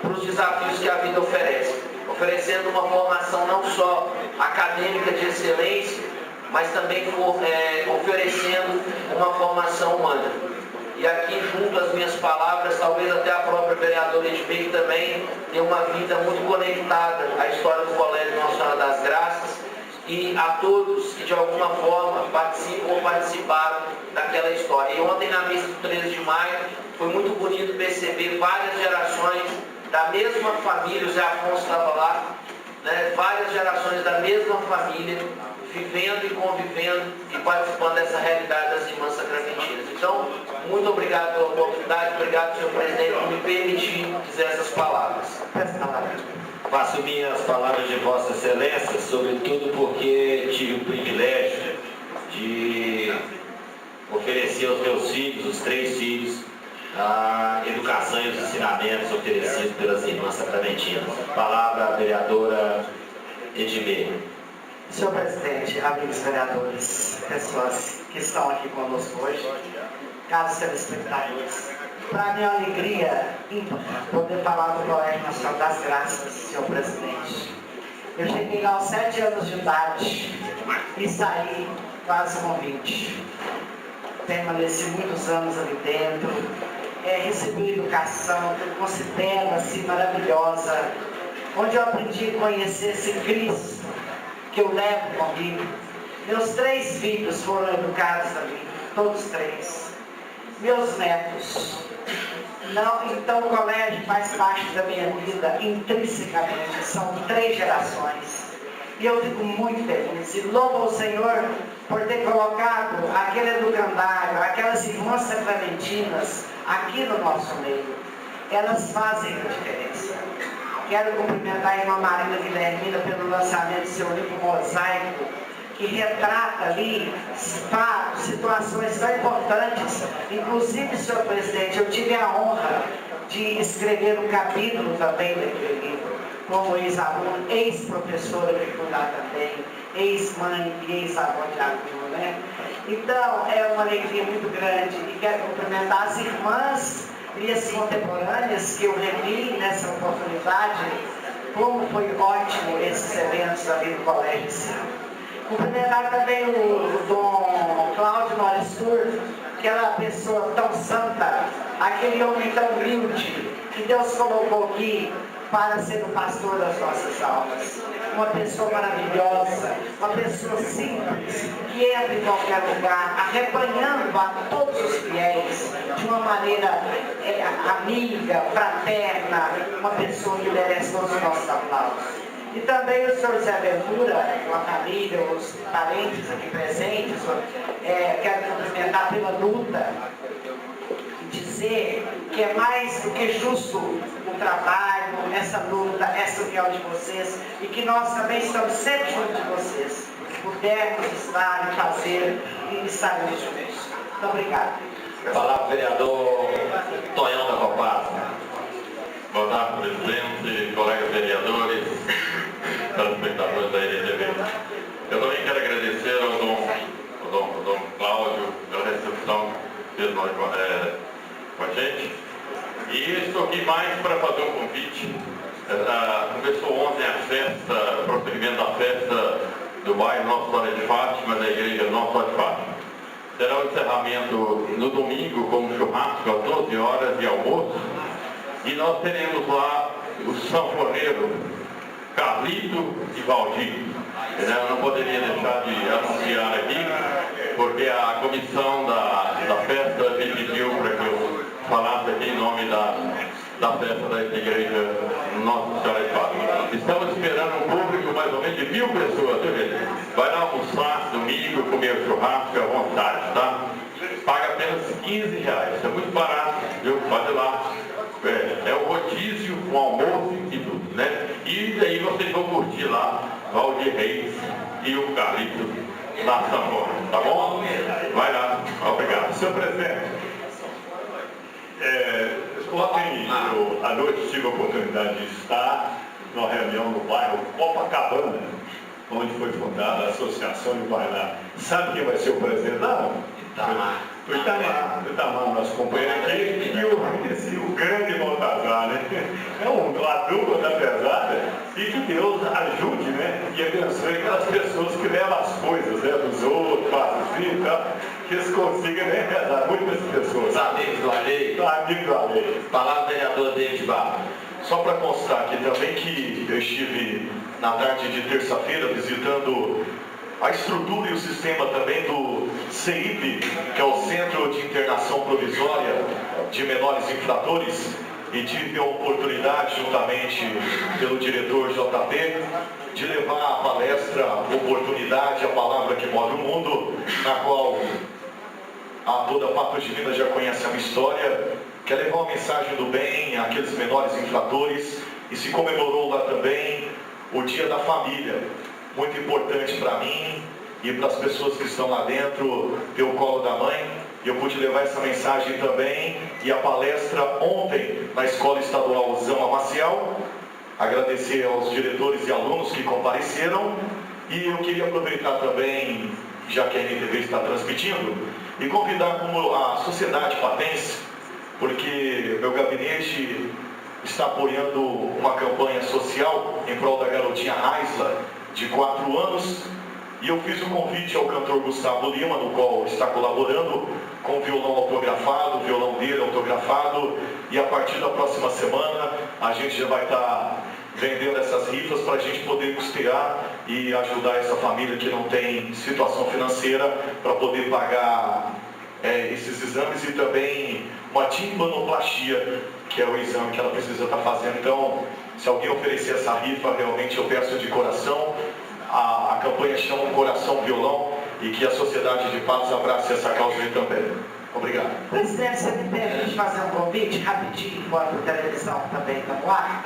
[SPEAKER 4] para os desafios que a vida oferece, oferecendo uma formação não só acadêmica de excelência, mas também oferecendo uma formação humana. E aqui, junto às minhas palavras, talvez até a própria vereadora Edmir, que também tem uma vida muito conectada à história do Colégio Nossa Senhora das Graças, e a todos que de alguma forma participam ou participaram daquela história. E ontem, na missa do 13 de maio, foi muito bonito perceber várias gerações da mesma família, o Zé Afonso estava lá, né? Várias gerações da mesma família, vivendo e convivendo e participando dessa realidade das irmãs sacramentinas. Então, muito obrigado pela oportunidade, obrigado, senhor presidente, por me permitir dizer essas palavras.
[SPEAKER 2] Faço minhas palavras de Vossa Excelência, sobretudo porque tive o privilégio de oferecer aos meus filhos, os 3 filhos, a educação e os ensinamentos oferecidos pelas irmãs sacramentinas. Palavra à vereadora Edmir.
[SPEAKER 1] Senhor presidente, amigos vereadores, pessoas que estão aqui conosco hoje, caros telespectadores, para mim é uma alegria ímpar poder falar do Colégio Nossa Senhora das Graças, senhor presidente. Eu cheguei lá aos 7 anos de idade e saí quase com 20. Permaneci muitos anos ali dentro, recebi educação que eu considero assim maravilhosa, onde eu aprendi a conhecer esse Cristo que eu levo comigo. Meus 3 filhos foram educados ali, todos 3. Meus netos. Não, então o colégio faz parte da minha vida intrinsecamente, são 3 gerações. E eu fico muito feliz e louvo ao Senhor por ter colocado aquele educandário, aquelas irmãs sacramentinas aqui no nosso meio. Elas fazem a diferença. Quero cumprimentar a irmã Marina Guilhermina pelo lançamento do seu livro Mosaico, que retrata ali fatos, situações tão importantes. Inclusive, senhor presidente, eu tive a honra de escrever um capítulo também daquele livro. como ex-aluna, ex-professora que fui lá também, ex-mãe e ex-avó de aluno, né? Então, é uma alegria muito grande e quero cumprimentar as irmãs e as contemporâneas que eu revi nessa oportunidade, como foi ótimo esses eventos ali do colégio. Cumprimentar também o Dom Cláudio Moristur, aquela pessoa tão santa, aquele homem tão humilde, que Deus colocou aqui para ser o pastor das nossas almas. Uma pessoa maravilhosa, uma pessoa simples, que entra em qualquer lugar, arrebanhando a todos os fiéis, de uma maneira amiga, fraterna, uma pessoa que merece todos os nossos aplausos. E também o senhor Zé Ventura, com a família, os parentes aqui presentes, quero cumprimentar pela luta e dizer que é mais do que justo o trabalho, essa luta, essa união de vocês, e que nós também estamos sempre junto de vocês, pudermos estar e fazer e estarmos juntos. Muito obrigada.
[SPEAKER 2] Palavra vereador Tonhão da Copasa.
[SPEAKER 10] Boa tarde, presidente, colegas vereadores, telespectadores da RTV. Eu também quero agradecer ao Dom Cláudio pela recepção que fez com a gente. E estou aqui mais para fazer um convite. Começou ontem a festa, o prosseguimento da festa do bairro Nossa Senhora de Fátima, da igreja Nossa Senhora de Fátima. Será o encerramento no domingo com um churrasco às 12 horas e almoço. E nós teremos lá o sanfoneiro Carlito e Valdir. Eu não poderia deixar de anunciar aqui, porque a comissão da festa me pediu para que eu falasse aqui em nome da festa da igreja Nossa Senhora de Fátima. Estamos esperando um público mais ou menos de 1000 pessoas, viu, gente? Vai lá almoçar domingo, comer o churrasco à vontade, tá? Paga apenas R$15, é muito barato, viu? Pode ir lá. É o rodízio, o almoço e tudo, né? E daí vocês vão curtir lá Valdir Reis e o Carlito na sanfona, tá bom? Vai lá, obrigado.
[SPEAKER 7] Senhor presidente, ontem à noite tive a oportunidade de estar numa reunião no bairro Copacabana, onde foi fundada a associação de bairro. Sabe quem vai ser o presidente lá? O Itamar, nosso companheiro aqui, e o grande Baltazar, né? É uma dupla da pesada, e que Deus ajude, né? E abençoe aquelas pessoas que levam as coisas, né? Dos outros, fazem e tal, que eles consigam, né? Rezar muitas pessoas.
[SPEAKER 2] Os amigos do Alheio.
[SPEAKER 7] Amigos do Alheio.
[SPEAKER 2] Palavra do vereador David Barra.
[SPEAKER 10] Só para constar aqui também que eu estive na tarde de terça-feira visitando a estrutura e o sistema também do CIP, que é o Centro de Internação Provisória de Menores Infratores, e tive a oportunidade, juntamente pelo diretor JP, de levar a palestra Oportunidade, a Palavra que Move o Mundo, na qual toda a Patos de Minas já conhece a minha história, que é levar uma mensagem do bem àqueles menores infratores, e se comemorou lá também o Dia da Família, muito importante para mim e para as pessoas que estão lá dentro, pelo colo da mãe. Eu pude levar essa mensagem também, e a palestra ontem na Escola Estadual Zama Maciel. Agradecer aos diretores e alunos que compareceram, e eu queria aproveitar também, já que a NTV está transmitindo, e convidar como a sociedade patense, porque meu gabinete está apoiando uma campanha social em prol da garotinha Aisla, de 4 anos, e eu fiz um convite ao cantor Gustavo Lima, no qual está colaborando com o violão autografado, o violão dele autografado, e a partir da próxima semana a gente já vai estar vendendo essas rifas para a gente poder custear e ajudar essa família que não tem situação financeira para poder pagar esses exames, e também uma timpanoplastia, que é o exame que ela precisa estar fazendo. Então, se alguém oferecer essa rifa, realmente eu peço de coração. A campanha chama um Coração Violão, e que a sociedade de Patos abrace essa causa aí também. Obrigado.
[SPEAKER 1] Presidente, você me permite fazer um convite rapidinho, enquanto a televisão também está no ar?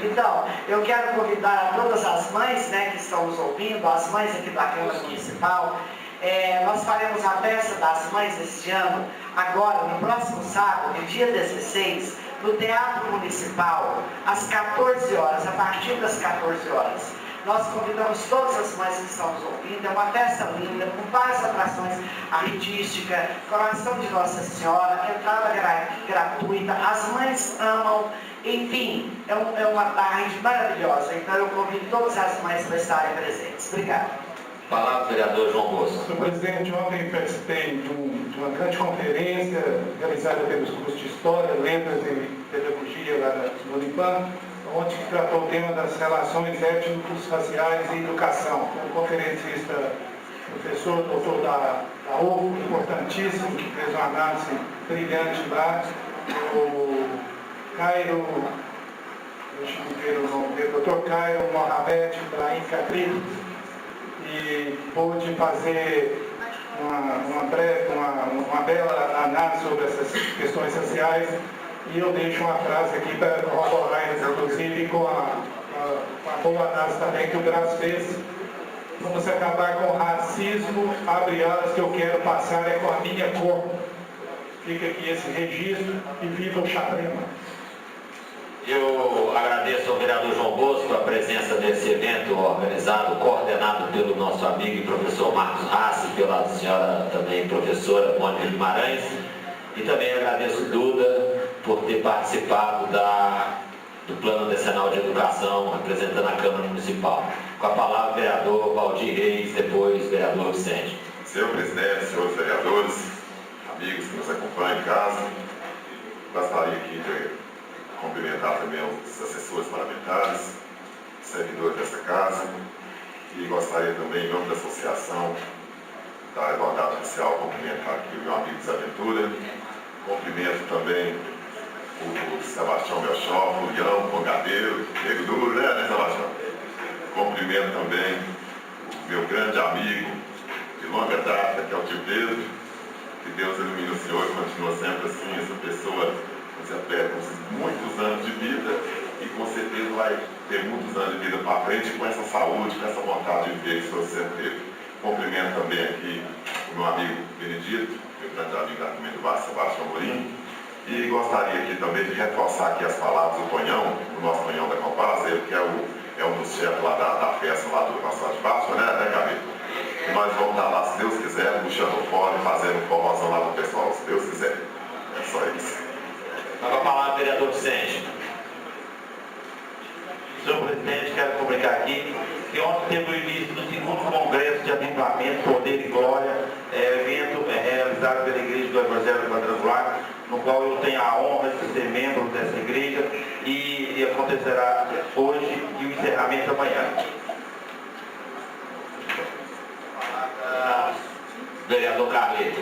[SPEAKER 1] Então, eu quero convidar todas as mães, né, que estão nos ouvindo, as mães aqui da Câmara Municipal. Nós faremos a festa das mães este ano, agora, no próximo sábado, dia 16, no Teatro Municipal, às 14 horas, a partir das 14 horas. Nós convidamos todas as mães que estão nos ouvindo, é uma festa linda, com várias atrações artísticas, coração de Nossa Senhora, entrada gratuita, as mães amam, enfim, é uma tarde maravilhosa. Então eu convido todas as mães para estarem presentes. Obrigada.
[SPEAKER 2] Palavra do vereador João Bosco.
[SPEAKER 5] Senhor presidente, ontem participei de uma grande conferência realizada pelos cursos de História, Letras e Pedagogia lá no Unipam, onde tratou o tema das relações étnico-raciais e educação. O conferencista, professor, doutor da UFO, importantíssimo, que fez uma análise brilhante lá, o Cairo, deixa eu ver o nome dele, doutor Cairo Mohamed Ibrahim Kadri, e pôde fazer uma bela análise sobre essas questões sociais. E eu deixo uma frase aqui para corroborar, inclusive, com a boa análise também que o Graz fez. Vamos acabar com o racismo, abre alas, que eu quero passar é com a minha cor. Fica aqui esse registro e viva o Chapema.
[SPEAKER 2] Eu agradeço ao vereador João Bosco a presença desse evento organizado, coordenado pelo nosso amigo e professor Marcos Rassi, pela senhora também professora Mônica Guimarães, e também agradeço Duda por ter participado do Plano Decenal de Educação, representando a Câmara Municipal. Com a palavra, vereador Valdir Reis, depois vereador Vicente.
[SPEAKER 6] Senhor presidente, senhores vereadores, amigos que nos acompanham em casa, gostaria aqui de cumprimentar também os assessores parlamentares, servidores dessa casa, e gostaria também, em nome da Associação da Igualdade Social, cumprimentar aqui o meu amigo Desaventura, cumprimento também o Sebastião Belchó, o Leão, o Congadeiro, nego duro, né, Sebastião? Cumprimento também o meu grande amigo de longa data, que é o tio Pedro, que Deus ilumine o senhor e continua sempre assim, essa pessoa com muitos anos de vida e com certeza vai ter muitos anos de vida para frente com essa saúde, com essa vontade de viver que o senhor sempre teve. Cumprimento também aqui o meu amigo Benedito, meu grande amigo também do Baixo Sebastião Morim, e gostaria aqui também de reforçar aqui as palavras do Tonhão, do nosso Tonhão da Compasa, ele que é um dos chefes lá da festa lá do Passagem de Baixo, né, Gabi? E nós vamos estar lá, se Deus quiser, puxando fora e fazendo formação lá do pessoal, se Deus quiser. É só isso.
[SPEAKER 2] Com a palavra, vereador Vicente.
[SPEAKER 8] Senhor presidente, quero comunicar aqui que ontem teve o início do segundo Congresso de Avivamento, Poder e Glória, evento realizado pela Igreja do Evangelho Quadrangular, no qual eu tenho a honra de ser membro dessa igreja e acontecerá hoje e o encerramento amanhã.
[SPEAKER 2] Vereador Carleto.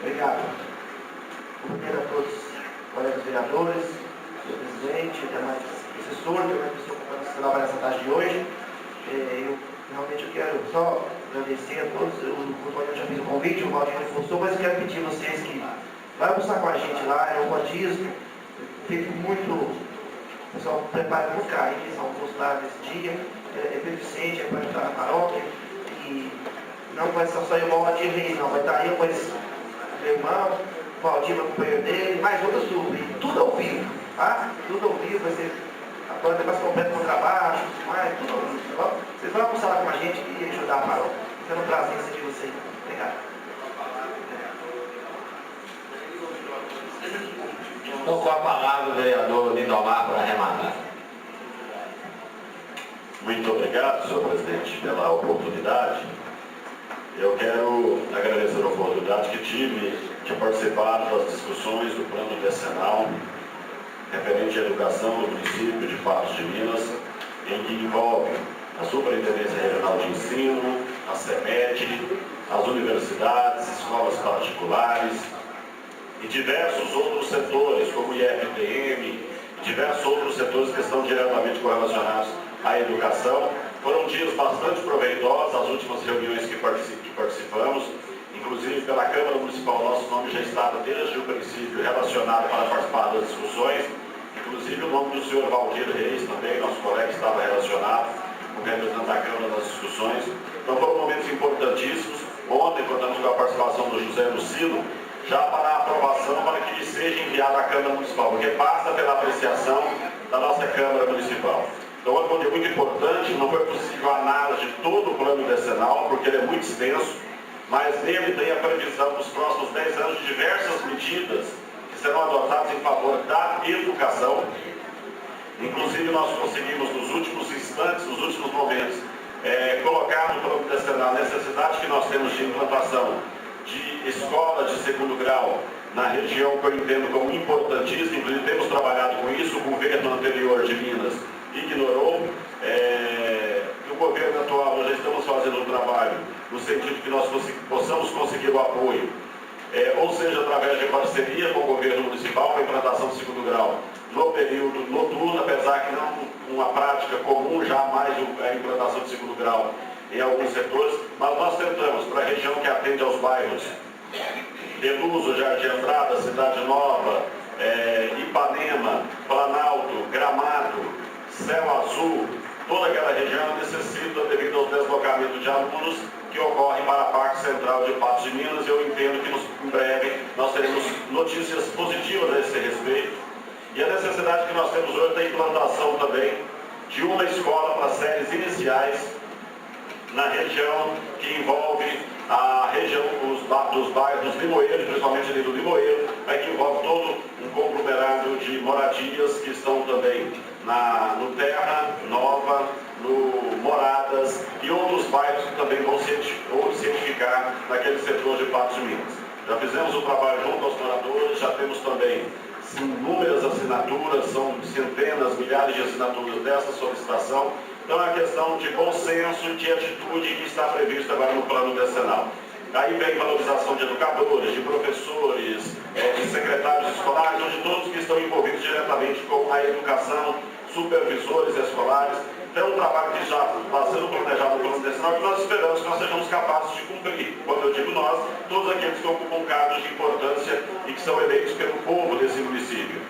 [SPEAKER 4] Obrigado. Cumprimento a todos os colegas vereadores, senhor presidente, demais professores, demais pessoas que trabalham nessa tarde de hoje. Eu realmente quero só agradecer a todos. O Antônio já fez o convite, o Valdir reforçou, mas eu quero pedir a vocês que vai almoçar com a gente lá, é um batismo, feito muito, o pessoal prepara muito carinho, esse almoço lá nesse dia, é beneficente, é para ajudar na paróquia, e não vai ser só eu, o Valdir Reis, não, vai estar eu com esse meu irmão, o Valdir, meu companheiro dele, mais outras duplas, tudo ao vivo, tá? Tudo ao vivo, vai ser a banda mais completa no trabalho, mais, tudo ao vivo, tá bom? Vocês vão almoçar lá com a gente e ajudar a paróquia. Fica no prazer de servir vocês. Obrigado.
[SPEAKER 2] Então, com a palavra o vereador Lindomar para arrematar.
[SPEAKER 3] Muito obrigado, senhor presidente, pela oportunidade. Eu quero agradecer a oportunidade que tive de participar das discussões do plano decenal referente à educação do município de Patos de Minas, em que envolve a Superintendência Regional de Ensino, a CEMED, as universidades, escolas particulares e diversos outros setores, como o IFPM, diversos outros setores que estão diretamente correlacionados à educação. Foram dias bastante proveitosos, as últimas reuniões que participamos, inclusive pela Câmara Municipal, nosso nome já estava desde o princípio relacionado para participar das discussões, inclusive o nome do senhor Valdir Reis também, nosso colega, estava relacionado com o representante da Câmara nas discussões. Então foram momentos importantíssimos. Ontem, contamos com a participação do José Lucilo, já para a aprovação, para que seja enviado à Câmara Municipal, porque passa pela apreciação da nossa Câmara Municipal. Então, outro ponto muito importante, não foi possível a análise de todo o plano decenal, porque ele é muito extenso, mas nele tem a previsão dos próximos 10 anos de diversas medidas que serão adotadas em favor da educação. Inclusive, nós conseguimos, nos últimos instantes, nos últimos momentos, colocar no plano decenal a necessidade que nós temos de implantação de escola de segundo grau na região, que eu entendo como importantíssimo. Inclusive, temos trabalhado com isso, o governo anterior de Minas ignorou. No governo atual, nós já estamos fazendo um trabalho no sentido que nós possamos conseguir o apoio, ou seja, através de parceria com o governo municipal para a implantação do segundo grau no período noturno, apesar que não uma prática comum jamais a implantação de segundo grau em alguns setores, mas nós tentamos, para a região que atende aos bairros Beluso, Jardim Andrada, Cidade Nova, Ipanema, Planalto, Gramado, Céu Azul, toda aquela região necessita, devido ao deslocamento de alunos que ocorre para a parte central de Patos de Minas. Eu entendo que em breve nós teremos notícias positivas a esse respeito. E a necessidade que nós temos hoje da implantação também de uma escola para séries iniciais na região que envolve a região dos bairros Limoeiro, principalmente ali do Limoeiro, que envolve todo um conglomerado de moradias que estão também no Terra Nova, no Moradas e outros bairros que também vão se edificar naquele setor de Patos de Minas. Já fizemos o trabalho junto aos moradores, já temos também inúmeras assinaturas, são centenas, milhares de assinaturas dessa solicitação. Então é uma questão de bom senso, de atitude que está prevista agora no plano decenal. Aí vem valorização de educadores, de professores, de secretários escolares, onde todos que estão envolvidos diretamente com a educação, supervisores escolares. Então, um trabalho que já está sendo planejado no plano decenal, que nós esperamos que nós sejamos capazes de cumprir. Quando eu digo nós, todos aqueles que ocupam cargos de importância e que são eleitos pelo povo desse município.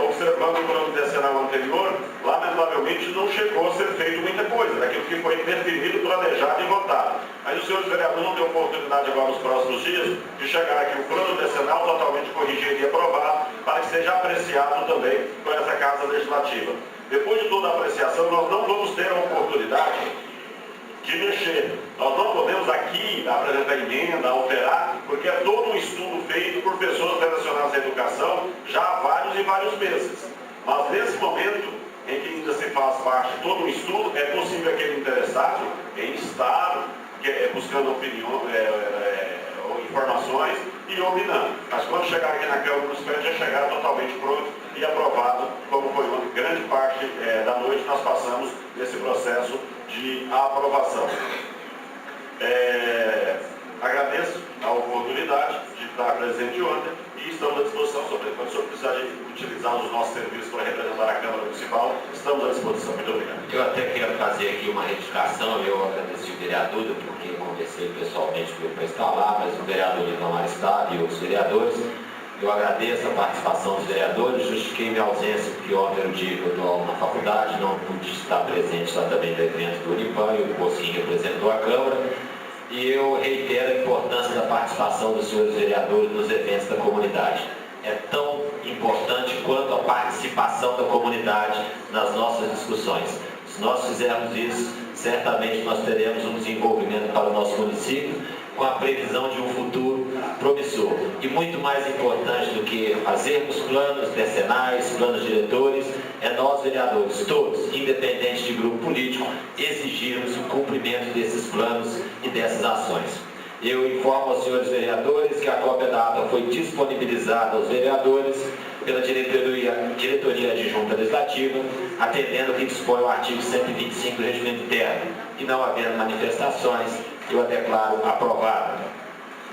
[SPEAKER 3] Observando o plano decenal anterior, lamentavelmente não chegou a ser feito muita coisa, daquilo que foi definido, planejado e votado. Mas os senhores vereadores não têm oportunidade agora nos próximos dias de chegar aqui o plano decenal totalmente corrigido e aprovado, para que seja apreciado também por essa Casa Legislativa. Depois de toda a apreciação, nós não vamos ter a oportunidade de mexer. Nós não podemos aqui apresentar emenda, alterar, porque é todo um estudo feito por pessoas relacionadas à educação já há vários e vários meses. Mas nesse momento, em que ainda se faz parte de todo um estudo, é possível aquele interessado em estar buscando informações e opinando. Mas quando chegar aqui na Câmara Municipal, já chegar totalmente pronto e aprovado, como foi uma grande parte da noite, nós passamos nesse processo de aprovação. Agradeço a oportunidade de estar presente ontem e estamos à disposição, quando o senhor precisar de utilizar os nossos serviços para representar a Câmara Municipal, estamos à disposição. Muito obrigado.
[SPEAKER 2] Eu até quero fazer aqui uma retificação. Eu agradeci o vereador, porque conversei pessoalmente com ele para estar lá, mas o vereador Lindomar está e outros vereadores. Eu agradeço a participação dos vereadores, justifiquei minha ausência, porque ontem era o dia que eu dou aula na faculdade, não pude estar presente lá também no evento do Unipan, e o Bosquinho representou a Câmara. E eu reitero a importância da participação dos senhores vereadores nos eventos da comunidade. É tão importante quanto a participação da comunidade nas nossas discussões. Se nós fizermos isso, certamente nós teremos um desenvolvimento para o nosso município, com a previsão de um futuro promissor. E muito mais importante do que fazermos planos decenais, planos diretores, é nós vereadores, todos, independente de grupo político, exigirmos o cumprimento desses planos e dessas ações. Eu informo aos senhores vereadores que a cópia da ata foi disponibilizada aos vereadores pela diretoria adjunta legislativa, atendendo o que dispõe o artigo 125 do Regimento Interno, e não havendo manifestações, eu a declaro aprovada.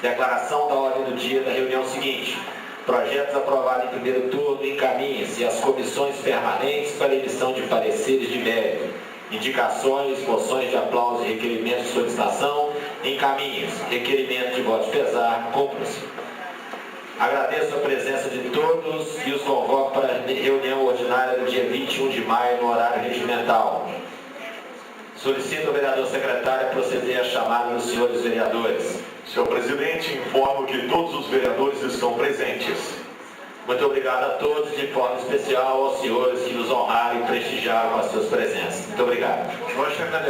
[SPEAKER 2] Declaração da ordem do dia da reunião seguinte. Projetos aprovados em primeiro turno encaminhem-se às comissões permanentes para emissão de pareceres de mérito. Indicações, moções de aplauso e requerimentos de solicitação encaminhem-se. Requerimento de voto de pesar, cumpra-se. Agradeço a presença de todos e os convoco para a reunião ordinária do dia 21 de maio, no horário regimental. Solicito ao vereador secretário a proceder à chamada dos senhores vereadores.
[SPEAKER 10] Senhor presidente, informo que porque todos os vereadores estão presentes.
[SPEAKER 2] Muito obrigado a todos, de forma especial aos senhores que nos honraram e prestigiaram com as suas presenças. Muito obrigado.
[SPEAKER 9] Nós te agradecemos.